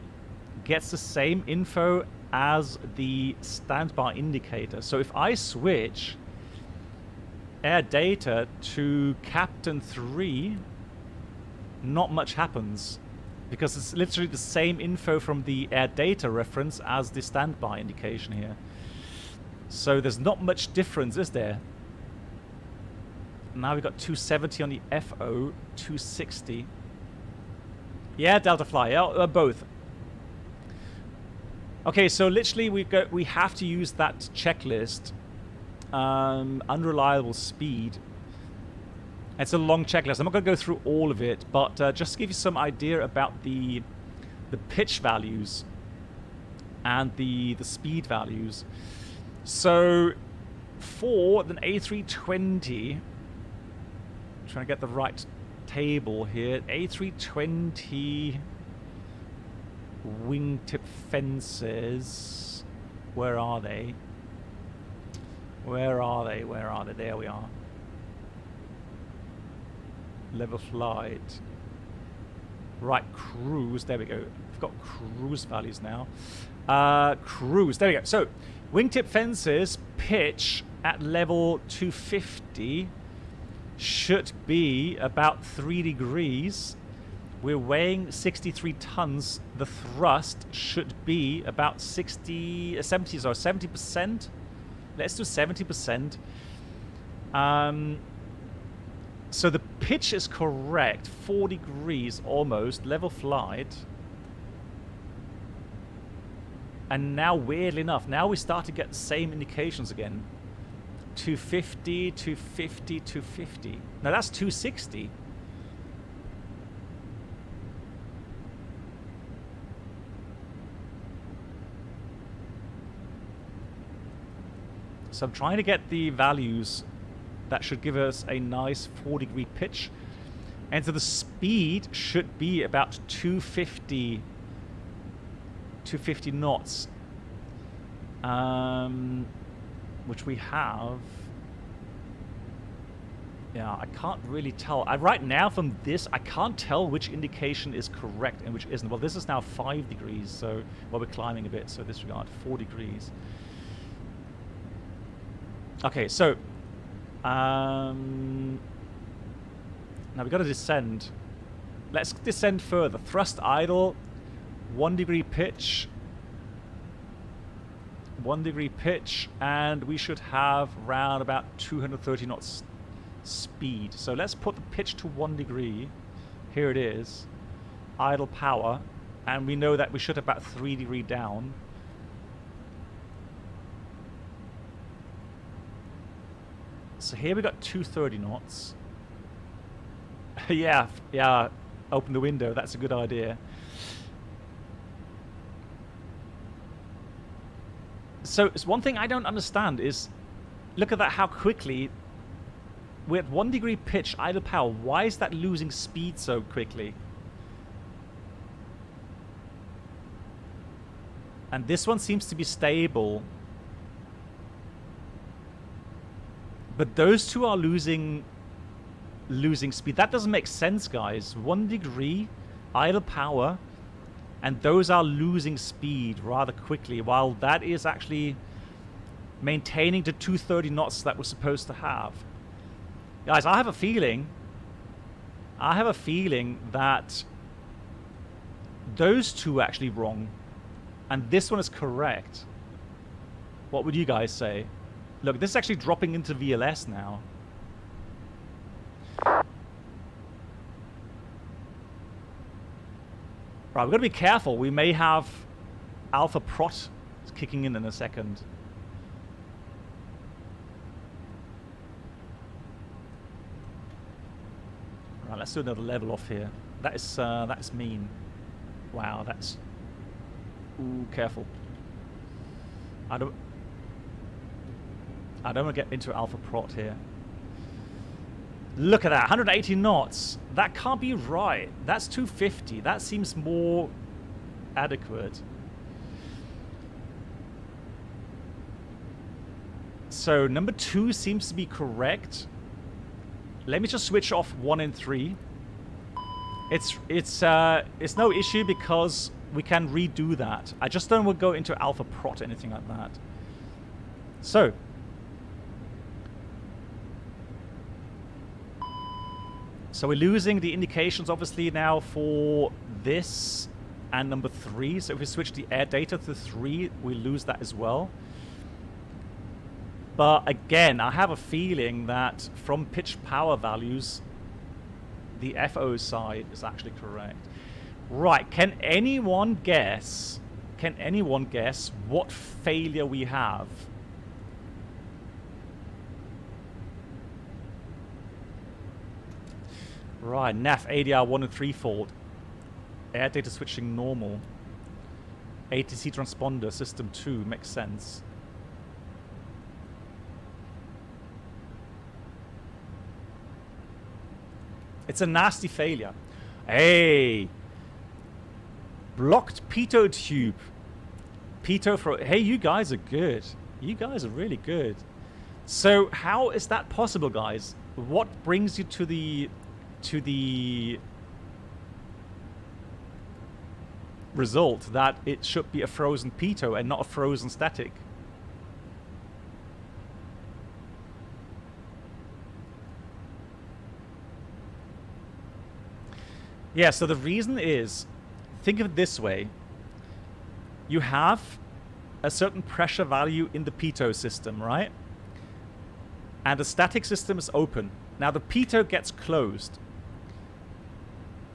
gets the same info as the standby indicator. So if I switch air data to Captain 3, not much happens, because it's literally the same info from the air data reference as the standby indication here. So there's not much difference, is there? Now we've got 270 on the FO, 260. Yeah, Delta Fly, yeah, both. Okay, so literally we have to use that checklist. Unreliable speed. It's a long checklist. I'm not going to go through all of it, but just to give you some idea about the pitch values and the speed values. So for an A320, I'm trying to get the right table here. A320 wingtip fences. Where are they? Where are they? Where are they? There we are. Level flight. Right, cruise. There we go. I've got cruise values now. Cruise. There we go. So, wingtip fences pitch at level 250 should be about 3 degrees. We're weighing 63 tons. The thrust should be about 70%. Let's do 70%. So the pitch is correct. 4 degrees almost. Level flight. And now, weirdly enough, now we start to get the same indications again. 250, 250, 250. Now that's 260. So I'm trying to get the values that should give us a nice 4-degree pitch. And so the speed should be about 250 knots. Which we have. Yeah, I can't really tell. Right now from this, I can't tell which indication is correct and which isn't. Well, this is now 5 degrees, so well, we're climbing a bit, so disregard 4 degrees. Okay, so now we've got to descend. Let's descend further. Thrust idle, 1 degree pitch. 1 degree pitch, and we should have around about 230 knots speed. So let's put the pitch to 1 degree. Here it is. Idle power. And we know that we should have about 3 degree down. So here we got 230 knots. yeah, open the window. That's a good idea. So it's one thing I don't understand is, look at that, how quickly we're at 1 degree pitch, idle power. Why is that losing speed so quickly? And this one seems to be stable. But those two are losing speed. That doesn't make sense, guys. 1 degree, idle power. And those are losing speed rather quickly, while that is actually maintaining the 230 knots that we're supposed to have. Guys, I have a feeling that those two are actually wrong, and this one is correct. What would you guys say? Look, this is actually dropping into VLS now. Right, we've got to be careful. We may have Alpha Prot kicking in a second. Right, let's do another level off here. That is mean. Wow, that's... Ooh, careful. I don't want to get into Alpha Prot here. Look at that, 180 knots. That can't be right. That's 250. That seems more adequate. So number 2 seems to be correct. Let me just switch off 1 and 3. It's no issue because we can redo that. I just don't want to go into Alpha Prot or anything like that. So we're losing the indications obviously now for this and number 3. So if we switch the air data to 3, we lose that as well. But again, I have a feeling that from pitch power values, the FO side is actually correct. Right, can anyone guess what failure we have? Right, NAF ADR 1 and 3 fault. Air data switching normal. ATC transponder system 2 makes sense. It's a nasty failure. Hey! Blocked pitot tube. Pitot for... Hey, you guys are good. You guys are really good. So how is that possible, guys? What brings you to the result that it should be a frozen pitot and not a frozen static? Yeah, so the reason is, think of it this way. You have a certain pressure value in the pitot system, right? And the static system is open. Now the pitot gets closed.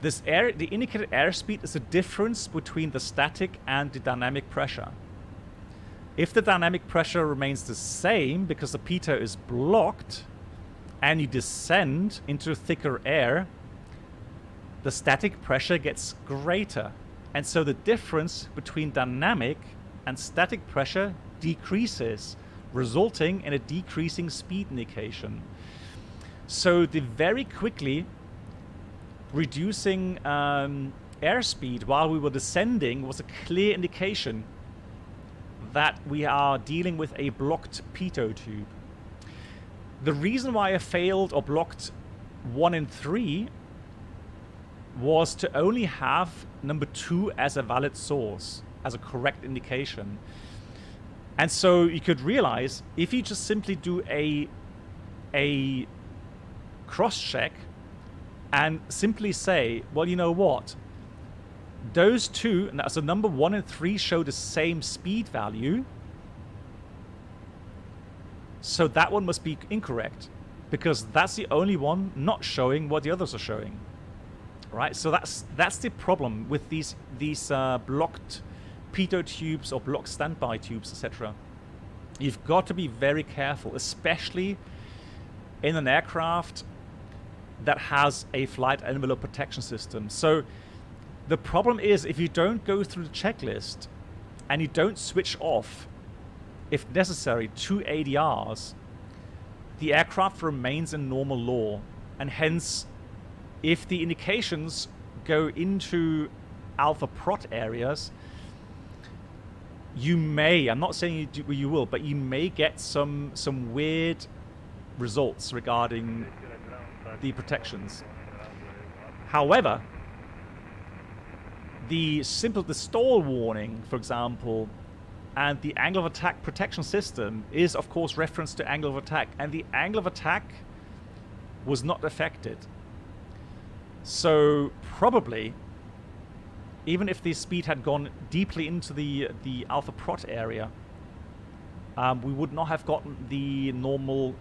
The indicated airspeed is the difference between the static and the dynamic pressure. If the dynamic pressure remains the same because the pitot is blocked and you descend into thicker air, the static pressure gets greater. And so the difference between dynamic and static pressure decreases resulting in a decreasing speed indication. So the very quickly reducing airspeed while we were descending was a clear indication that we are dealing with a blocked pitot tube. The reason why I failed or blocked 1 and 3 was to only have number 2 as a valid source, as a correct indication. And so you could realize if you just simply do a cross-check and simply say, well, you know what? Those two, so number 1 and 3 show the same speed value. So that one must be incorrect because that's the only one not showing what the others are showing. Right? So that's the problem with these blocked pitot tubes or blocked standby tubes, etc. You've got to be very careful, especially in an aircraft that has a flight envelope protection system. So the problem is if you don't go through the checklist and you don't switch off, if necessary, 2 ADRs, the aircraft remains in normal law. And hence, if the indications go into alpha prot areas, you may, I'm not saying you will, but you may get some weird results regarding the protections. However, the stall warning, for example, and the angle of attack protection system is, of course, reference to angle of attack, and the angle of attack was not affected. So probably, even if the speed had gone deeply into the alpha prot area, we would not have gotten the normal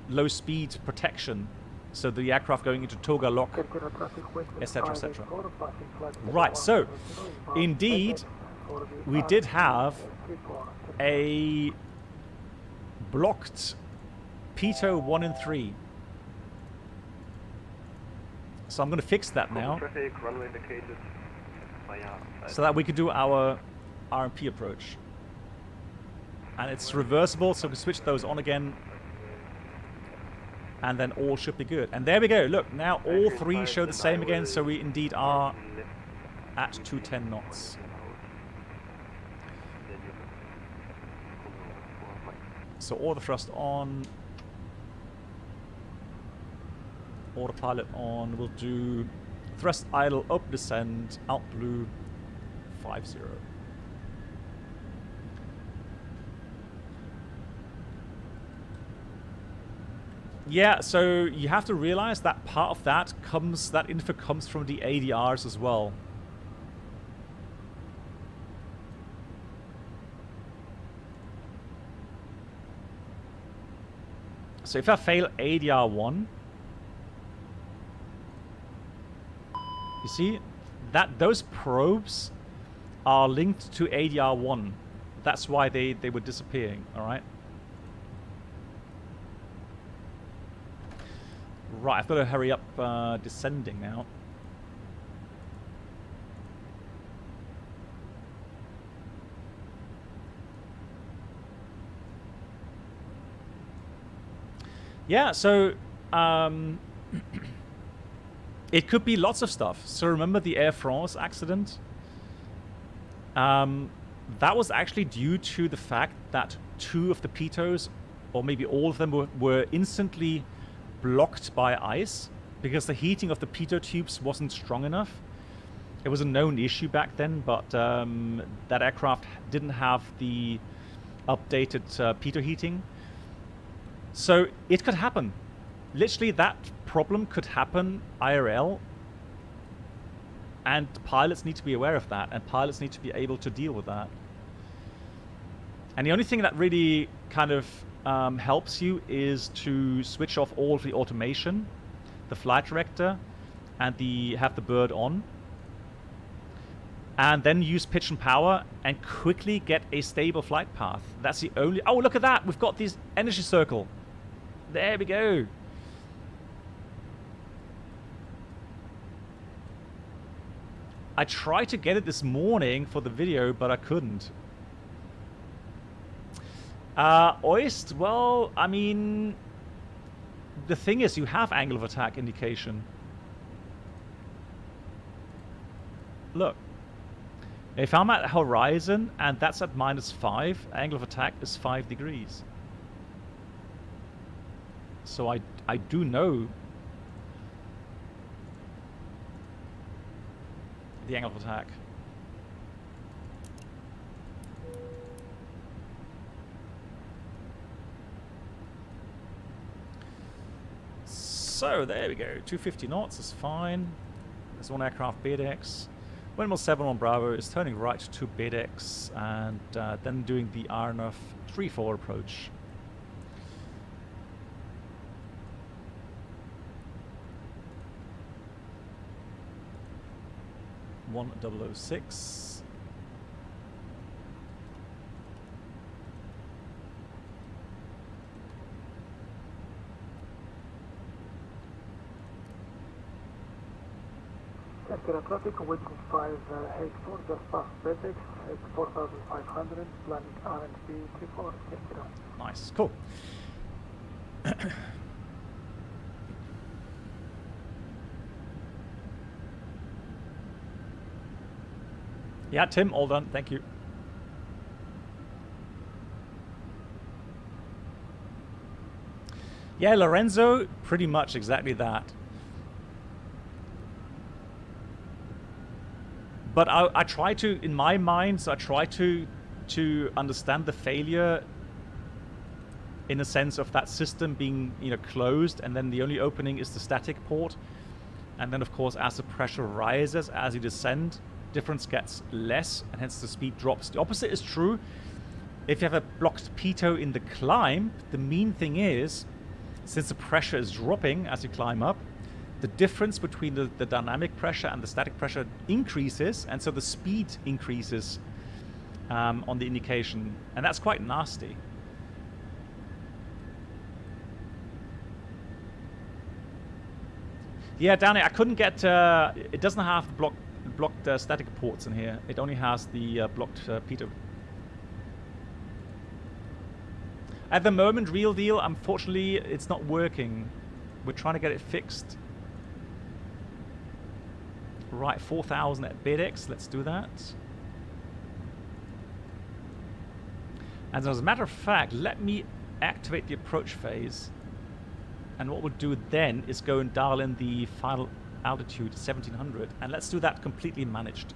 low speed protection. So the aircraft going into toga lock, etc., etc. Right, so indeed, we did have a blocked pitot 1 and 3. So I'm going to fix that now, so that we could do our RMP approach. And it's reversible, so we can switch those on again. And then all should be good. And there we go. Look, now all 3 show the same again, so we indeed are at 210 knots. So auto thrust on. Autopilot on. We'll do thrust idle, open descent, out blue, 50. Yeah, so you have to realize that part of that info comes from the ADRs as well. So if I fail ADR 1, you see that those probes are linked to ADR 1. That's why they were disappearing, all right? Right, I've got to hurry up descending now. Yeah, so it could be lots of stuff. So remember the Air France accident? That was actually due to the fact that 2 of the pitots, or maybe all of them, were instantly blocked by ice because the heating of the pitot tubes wasn't strong enough. It was a known issue back then, but that aircraft didn't have the updated pitot heating. So it could happen. Literally, that problem could happen IRL, and pilots need to be aware of that, and pilots need to be able to deal with that. And the only thing that really kind of helps you is to switch off all of the automation, the flight director, and have the bird on, and then use pitch and power and quickly get a stable flight path. That's the only... Oh, look at that! We've got this energy circle. There we go. I tried to get it this morning for the video, but I couldn't. Oist, well, I mean, the thing is, you have angle of attack indication. Look, if I'm at horizon and that's at -5, angle of attack is 5 degrees. So I do know the angle of attack. So there we go, 250 knots is fine. There's one aircraft BDX. Windmill 71 Bravo is turning right to BDX and then doing the RNF 3-4 approach. (1006). Circular traffic, waiting 584, just past FedEx, at 4,500, planning RNP 34, take it out. Nice, cool. Yeah, Tim, all done, thank you. Yeah, Lorenzo, pretty much exactly that. But I try to, in my mind, so I try to understand the failure in the sense of that system being, you know, closed, and then the only opening is the static port. And then, of course, as the pressure rises, as you descend, difference gets less, and hence the speed drops. The opposite is true. If you have a blocked pitot in the climb, the mean thing is, since the pressure is dropping as you climb up, the difference between the dynamic pressure and the static pressure increases, and so the speed increases on the indication, and that's quite nasty. Yeah, Danny, I couldn't get. It doesn't have blocked static ports in here. It only has the blocked pitot. At the moment, real deal, unfortunately, it's not working. We're trying to get it fixed. Right, 4,000 at BidX. Let's do that. And as a matter of fact, let me activate the approach phase. And what we'll do then is go and dial in the final altitude, 1700. And let's do that completely managed.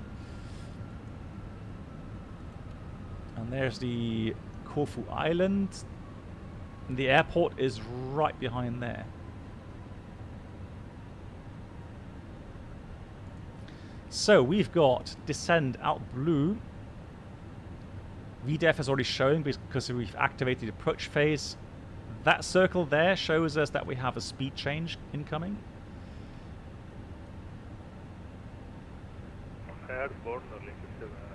And there's the Corfu Island. And the airport is right behind there. So we've got descend out blue. VDEF is already showing because we've activated the approach phase. That circle there shows us that we have a speed change incoming.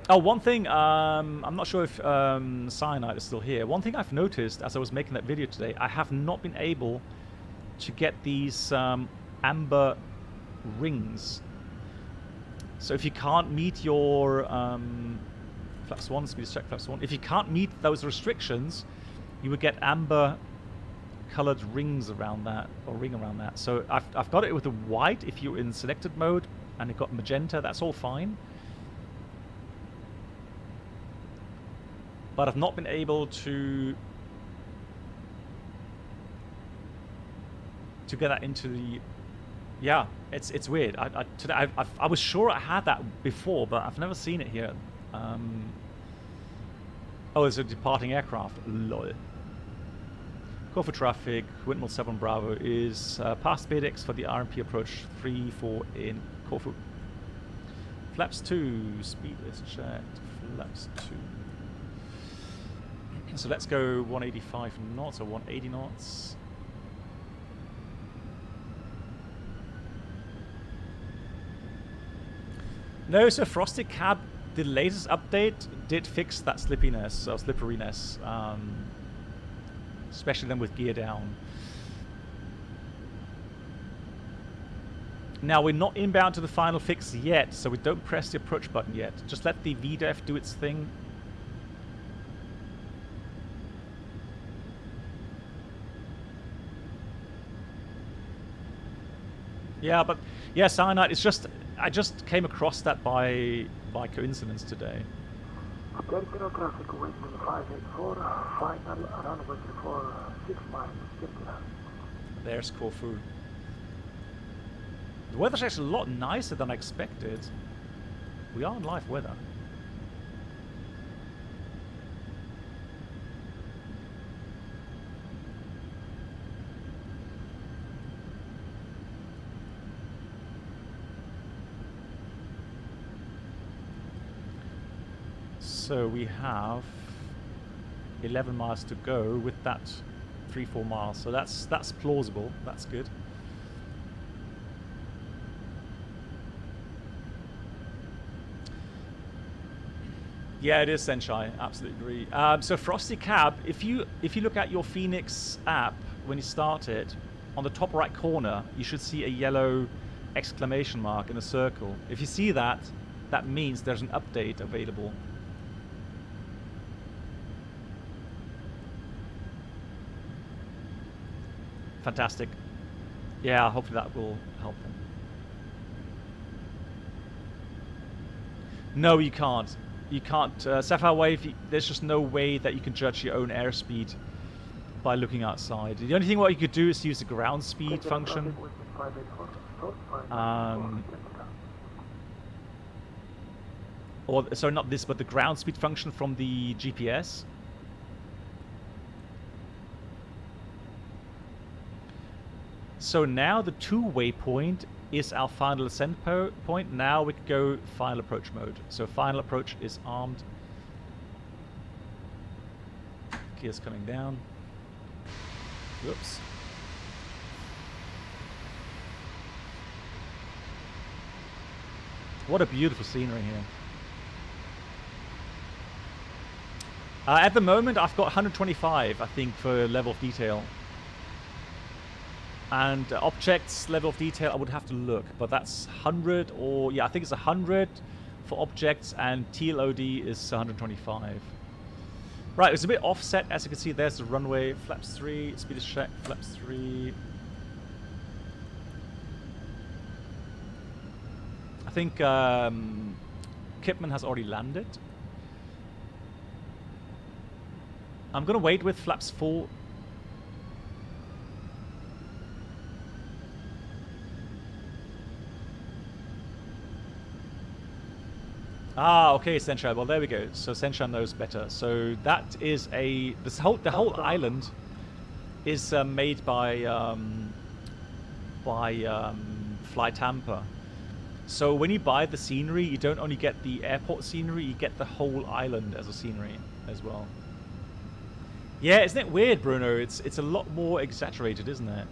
Oh, one thing, I'm not sure if Cyanide is still here. One thing I've noticed as I was making that video today, I have not been able to get these amber rings. So if you can't meet your flaps 1, speed check flaps 1, if you can't meet those restrictions, you would get amber colored rings around that, or ring around that. So I've got it with the white if you're in selected mode, and it got magenta, that's all fine. But I've not been able to get that into the. Yeah, it's weird. I was sure I had that before, but I've never seen it here. Oh, there's a departing aircraft. Lol. Corfu traffic, Windmill 7 Bravo is past BidX for the RMP approach 3-4 in Corfu. Flaps 2, speed is checked. Flaps 2. So let's go 185 knots or 180 knots. No, so Frosted Cab, the latest update did fix that slippiness or slipperiness, especially then with gear down. Now we're not inbound to the final fix yet, so we don't press the approach button yet. Just let the VDEF do its thing. Yeah, but yeah, cyanide. It's just I just came across that by coincidence today. Terminal traffic wind 584, final runway 6 miles, Kirkina. There's Corfu. The weather's actually a lot nicer than I expected. We are in live weather. So we have 11 miles to go with that 3-4 miles. So that's plausible. That's good. Yeah, it is Senshai. Absolutely agree. So Frosty Cab, if you look at your FENIX app when you start it, on the top right corner you should see a yellow exclamation mark in a circle. If you see that, that means there's an update available. Fantastic. Yeah, hopefully that will help them. No, you can't. You can't. Sapphire Wave, there's just no way that you can judge your own airspeed by looking outside. The only thing what you could do is use the ground speed function. Or, sorry, not this, but the ground speed function from the GPS. So now the two-way point is our final ascent point. Now we can go final approach mode. So final approach is armed. Gears coming down. Whoops. What a beautiful scenery here. At the moment, I've got 125, I think, for level of detail. And objects level of detail, I would have to look, but that's 100 or yeah, I think it's 100 for objects, and TLOD is 125. Right, it's a bit offset, as you can see. There's the runway, flaps 3, speed is check, flaps 3. I think Kipman has already landed. I'm gonna wait with flaps full. Ah, okay, Senshai. Well, there we go. So Senshai knows better. So that is the whole island is made by Fly Tampa. So when you buy the scenery, you don't only get the airport scenery, you get the whole island as a scenery as well. Yeah, isn't it weird, Bruno? It's a lot more exaggerated, isn't it?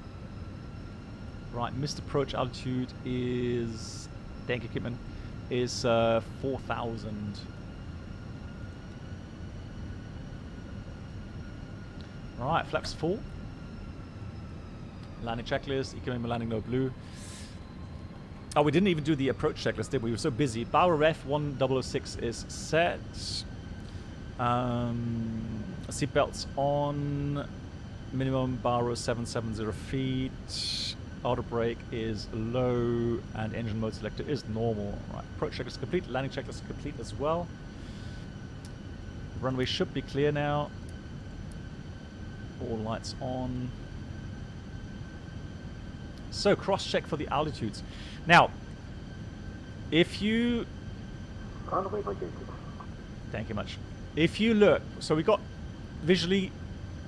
Right, missed approach altitude is, thank you, Kipman, is 4,000. Alright, flaps full. Landing checklist, economic landing no blue. Oh, we didn't even do the approach checklist, did we? We were so busy. Bauer Ref 1006 is set. Seatbelts on. Minimum Bauer 770 feet. Auto brake is low, and engine mode selector is normal. Right, approach checklist complete, landing checklist complete as well. Runway should be clear now. All lights on. So cross check for the altitudes. Now, if you, thank you much. If you look, so we got visually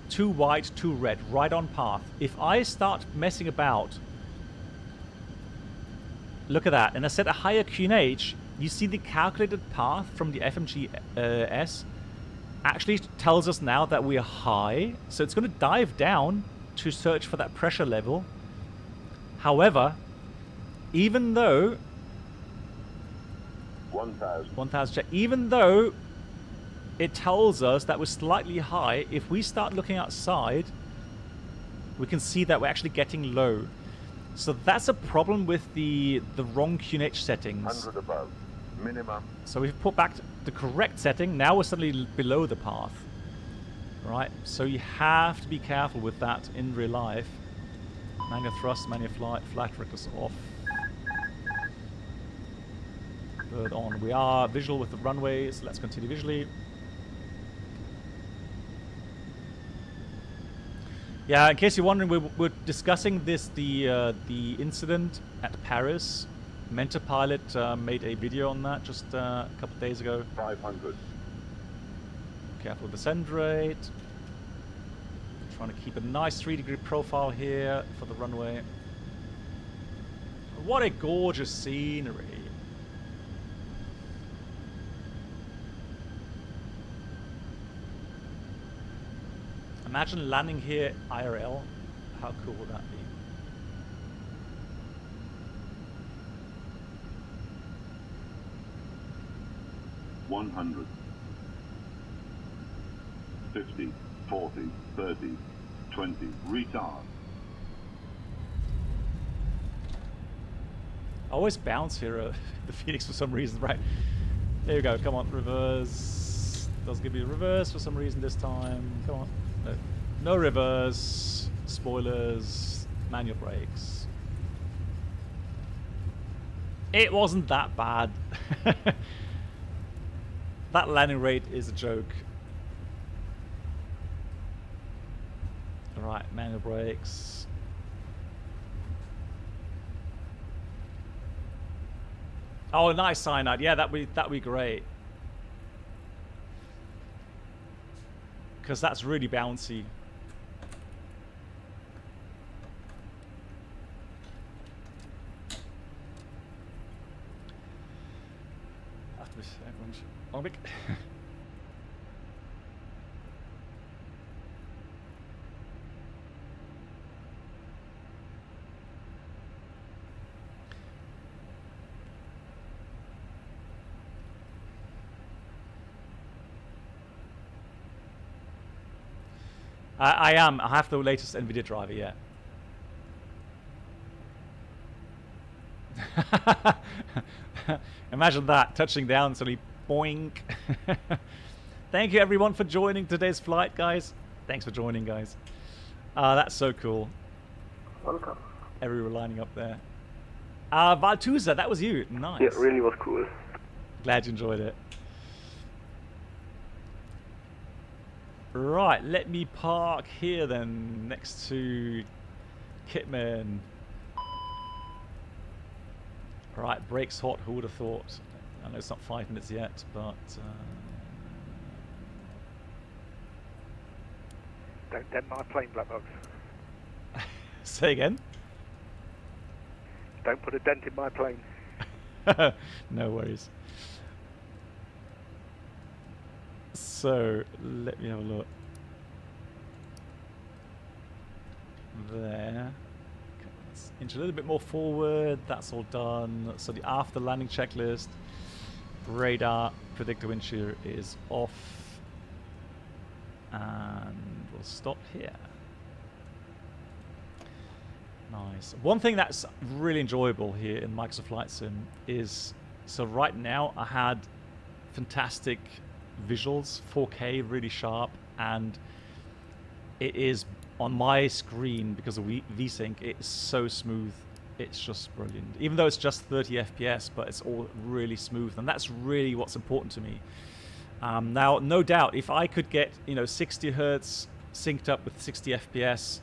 2 white, 2 red, right on path. If I start messing about, look at that, and I set a higher QNH, you see the calculated path from the FMGS actually tells us now that we are high, so it's going to dive down to search for that pressure level. However, even though 1,000 check, even though it tells us that we're slightly high, if we start looking outside, we can see that we're actually getting low. So that's a problem with the wrong QNH settings. 100 above, minimum. So we've put back the correct setting. Now we're suddenly below the path. Right, so you have to be careful with that in real life. Manual thrust, manual flight, flight directors off. Bird on. We are visual with the runways. Let's continue visually. Yeah, in case you're wondering, we're discussing this, the incident at Paris. Mentor Pilot made a video on that just a couple of days ago. 500. Careful descent rate. Trying to keep a nice 3-degree profile here for the runway. What a gorgeous scenery. Imagine landing here IRL. How cool would that be? $100, 50, 40, 30, 20, retard. I always bounce here, the Phoenix for some reason, right? There you go, come on, reverse. Does give you a reverse for some reason this time. Come on. No reverse, spoilers, manual brakes. It wasn't that bad. That landing rate is a joke. Right, manual brakes. Oh, nice cyanide. Yeah, that'd be great. Because that's really bouncy. I am. I have the latest NVIDIA driver, yeah. Imagine that, touching down, suddenly boink. Thank you everyone for joining today's flight, guys. Thanks for joining, guys. That's so cool. Welcome. Everyone lining up there. Valtuza, that was you. Nice. Yeah, it really was cool. Glad you enjoyed it. Right, let me park here then, next to Kitman. Right, brakes hot, who would have thought? I know it's not 5 minutes yet, but... Don't dent my plane, Black Box. Say again? Don't put a dent in my plane. No worries. So, let me have a look. There. Okay, let's inch a little bit more forward. That's all done. So the after landing checklist. Radar predictor wind shear is off. And we'll stop here. Nice. One thing that's really enjoyable here in Microsoft Flight Sim is, so right now I had fantastic visuals, 4K, really sharp, and it is on my screen because of VSync. It's so smooth. It's just brilliant. Even though it's just 30 FPS, but it's all really smooth, and that's really what's important to me. Now, no doubt, if I could get 60 Hertz synced up with 60 FPS,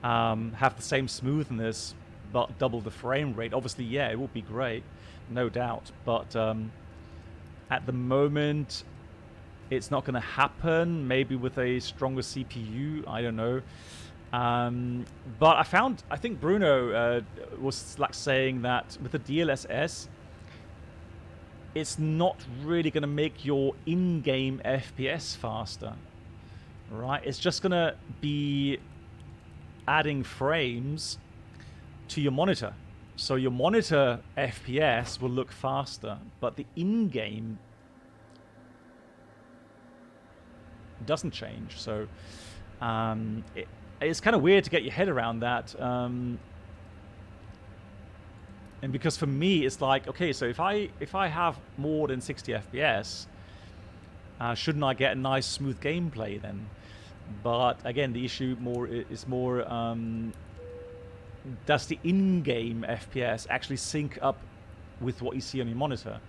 have the same smoothness but double the frame rate, obviously, yeah, it would be great, no doubt. But at the moment, it's not going to happen. Maybe with a stronger CPU, I don't know. But I think Bruno was like saying that with the DLSS, it's not really going to make your in-game FPS faster, right? It's just going to be adding frames to your monitor. So your monitor FPS will look faster, but the in-game doesn't change. So it's kind of weird to get your head around that. And because for me, it's like, okay, so if I have more than 60 FPS, shouldn't I get a nice smooth gameplay then? But again, the issue is more does the in-game FPS actually sync up with what you see on your monitor?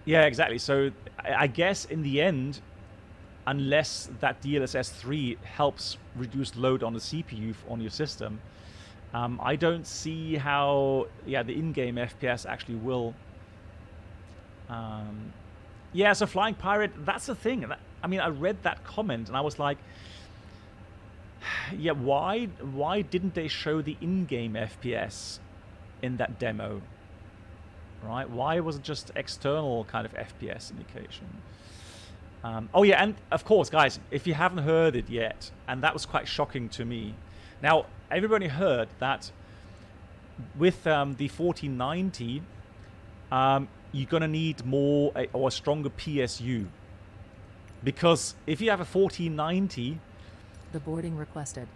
Yeah, exactly. So I guess in the end, unless that DLSS 3 helps reduce load on the CPU on your system, I don't see how, yeah, the in-game FPS actually will. Yeah, so Flying Pirate, that's the thing. I mean, I read that comment and I was like, yeah, why didn't they show the in-game FPS in that demo? Right? Why was it just external kind of FPS indication? Oh yeah, and of course, guys, if you haven't heard it yet, and that was quite shocking to me. Now, everybody heard that with the 1490, you're gonna need more or a stronger PSU, because if you have a 1490, the boarding requested.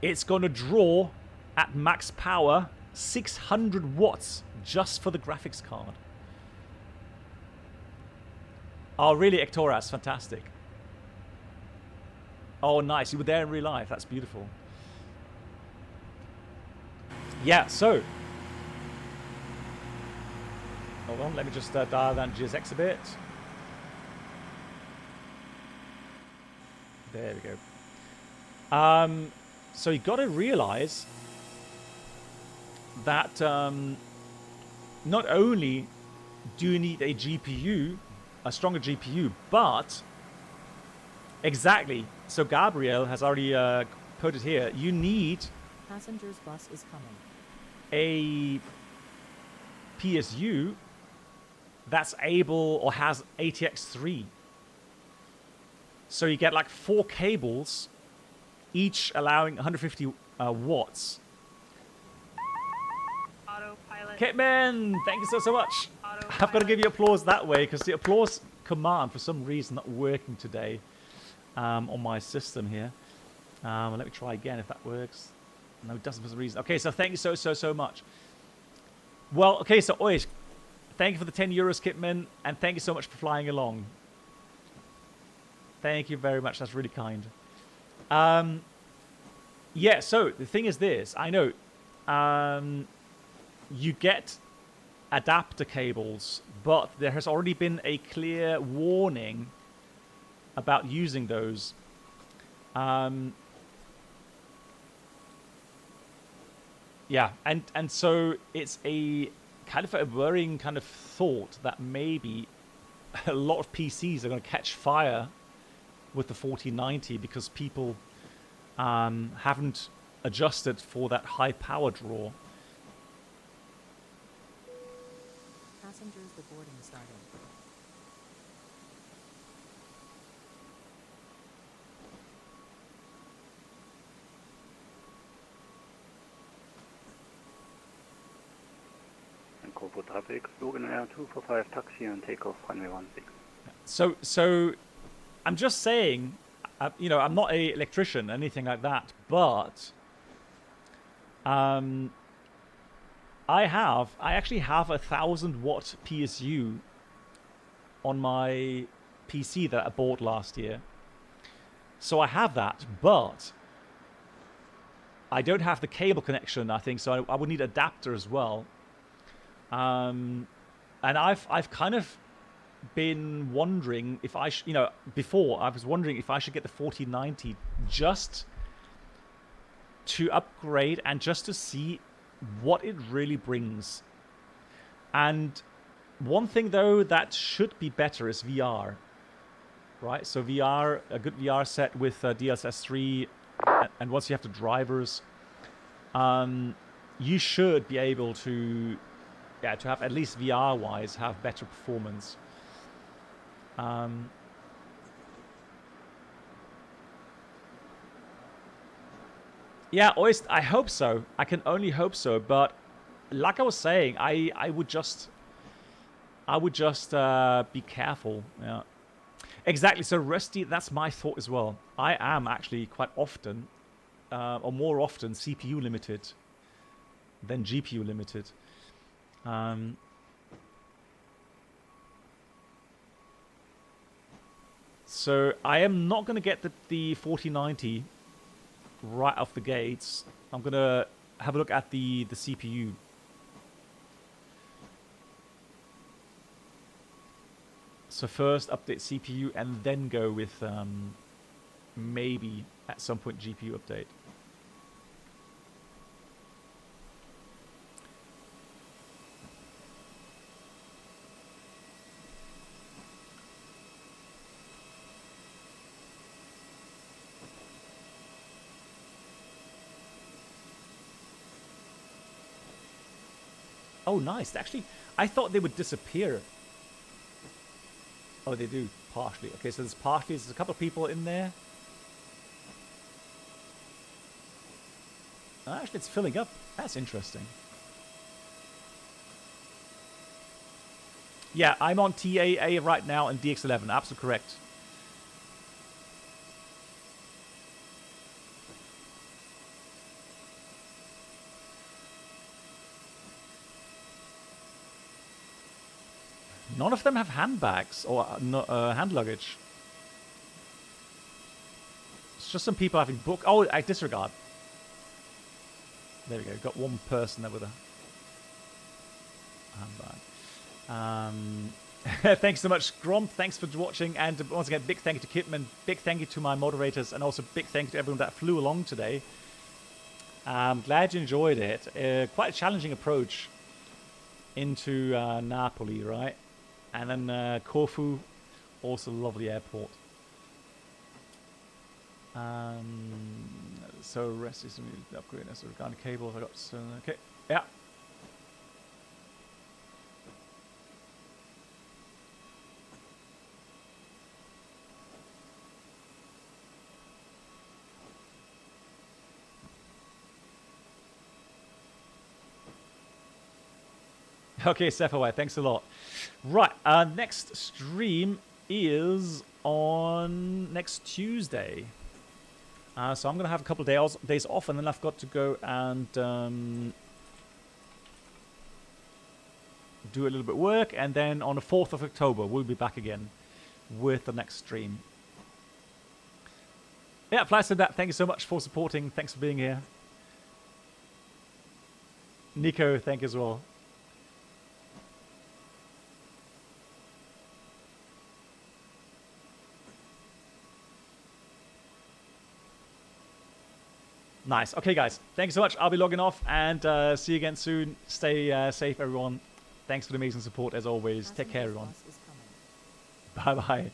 It's gonna draw at max power 600 watts just for the graphics card. Oh, really, Ectoras? Fantastic. Oh, nice. You were there in real life. That's beautiful. Yeah, so. Hold on. Let me just dial down GSX a bit. There we go. So you got to realize that not only do you need a GPU, a stronger GPU, but exactly. So Gabriel has already put it here. You need Passenger's bus is coming. A PSU that's able or has ATX3. So you get like 4 cables, each allowing 150 watts. Autopilot. Kitman, thank you so much. I've got to give you applause that way because the applause command for some reason not working today on my system here. Let me try again if that works. No, it doesn't for some reason. Okay, so thank you so much. Well, okay, so Oish, thank you for the 10 euros, Kitman, and thank you so much for flying along. Thank you very much. That's really kind. Yeah, so the thing is this. I know you get adapter cables, but there has already been a clear warning about using those. Yeah, and so it's a kind of a worrying kind of thought that maybe a lot of PCs are going to catch fire with the 1490 because people haven't adjusted for that high power draw. Passengers, the boarding started. Corfu traffic, Logan Air 245 taxi and takeoff runway 16. So I'm just saying, you know, I'm not an electrician, anything like that, but I actually have a 1000-watt PSU on my PC that I bought last year. So I have that, but I don't have the cable connection, I think, so I would need adapter as well. And I've kind of been wondering if I you know, before I was wondering if I should get the 1490 just to upgrade and just to see what it really brings. And one thing though that should be better is VR, right? So VR, a good VR set with DLSS 3, and once you have the drivers, you should be able to, yeah, to have at least VR wise have better performance. Yeah, I hope so. I can only hope so. But like I was saying, I would just be careful. Yeah, exactly. So Rusty, that's my thought as well. I am actually quite often, or more often, CPU limited than GPU limited. So I am not going to get the 4090 right off the gates. I'm going to have a look at the CPU. So first update CPU and then go with maybe at some point GPU update. Oh, nice. Actually, I thought they would disappear. Oh, they do, partially. Okay, so there's a couple of people in there. Actually, it's filling up. That's interesting. Yeah, I'm on TAA right now and DX11. Absolutely correct. None of them have handbags or hand luggage. It's just some people having book. Oh, I disregard. There we go. Got one person there with a handbag. Thanks so much, Gromp. Thanks for watching. And once again, big thank you to Kipman. Big thank you to my moderators. And also big thank you to everyone that flew along today. I'm glad you enjoyed it. Quite a challenging approach into Napoli, right? And then Corfu, also a lovely airport. So rest is upgrading as regarding cables. I got okay, yeah. Okay, Cephaway, thanks a lot. Right, next stream is on next Tuesday. So I'm going to have a couple of days off, and then I've got to go and do a little bit of work, and then on the 4th of October, we'll be back again with the next stream. Yeah, Fly said that. Thank you so much for supporting. Thanks for being here. Nico, thank you as well. Nice. Okay, guys. Thank you so much. I'll be logging off and see you again soon. Stay safe, everyone. Thanks for the amazing support, as always. Take care, everyone. Bye-bye.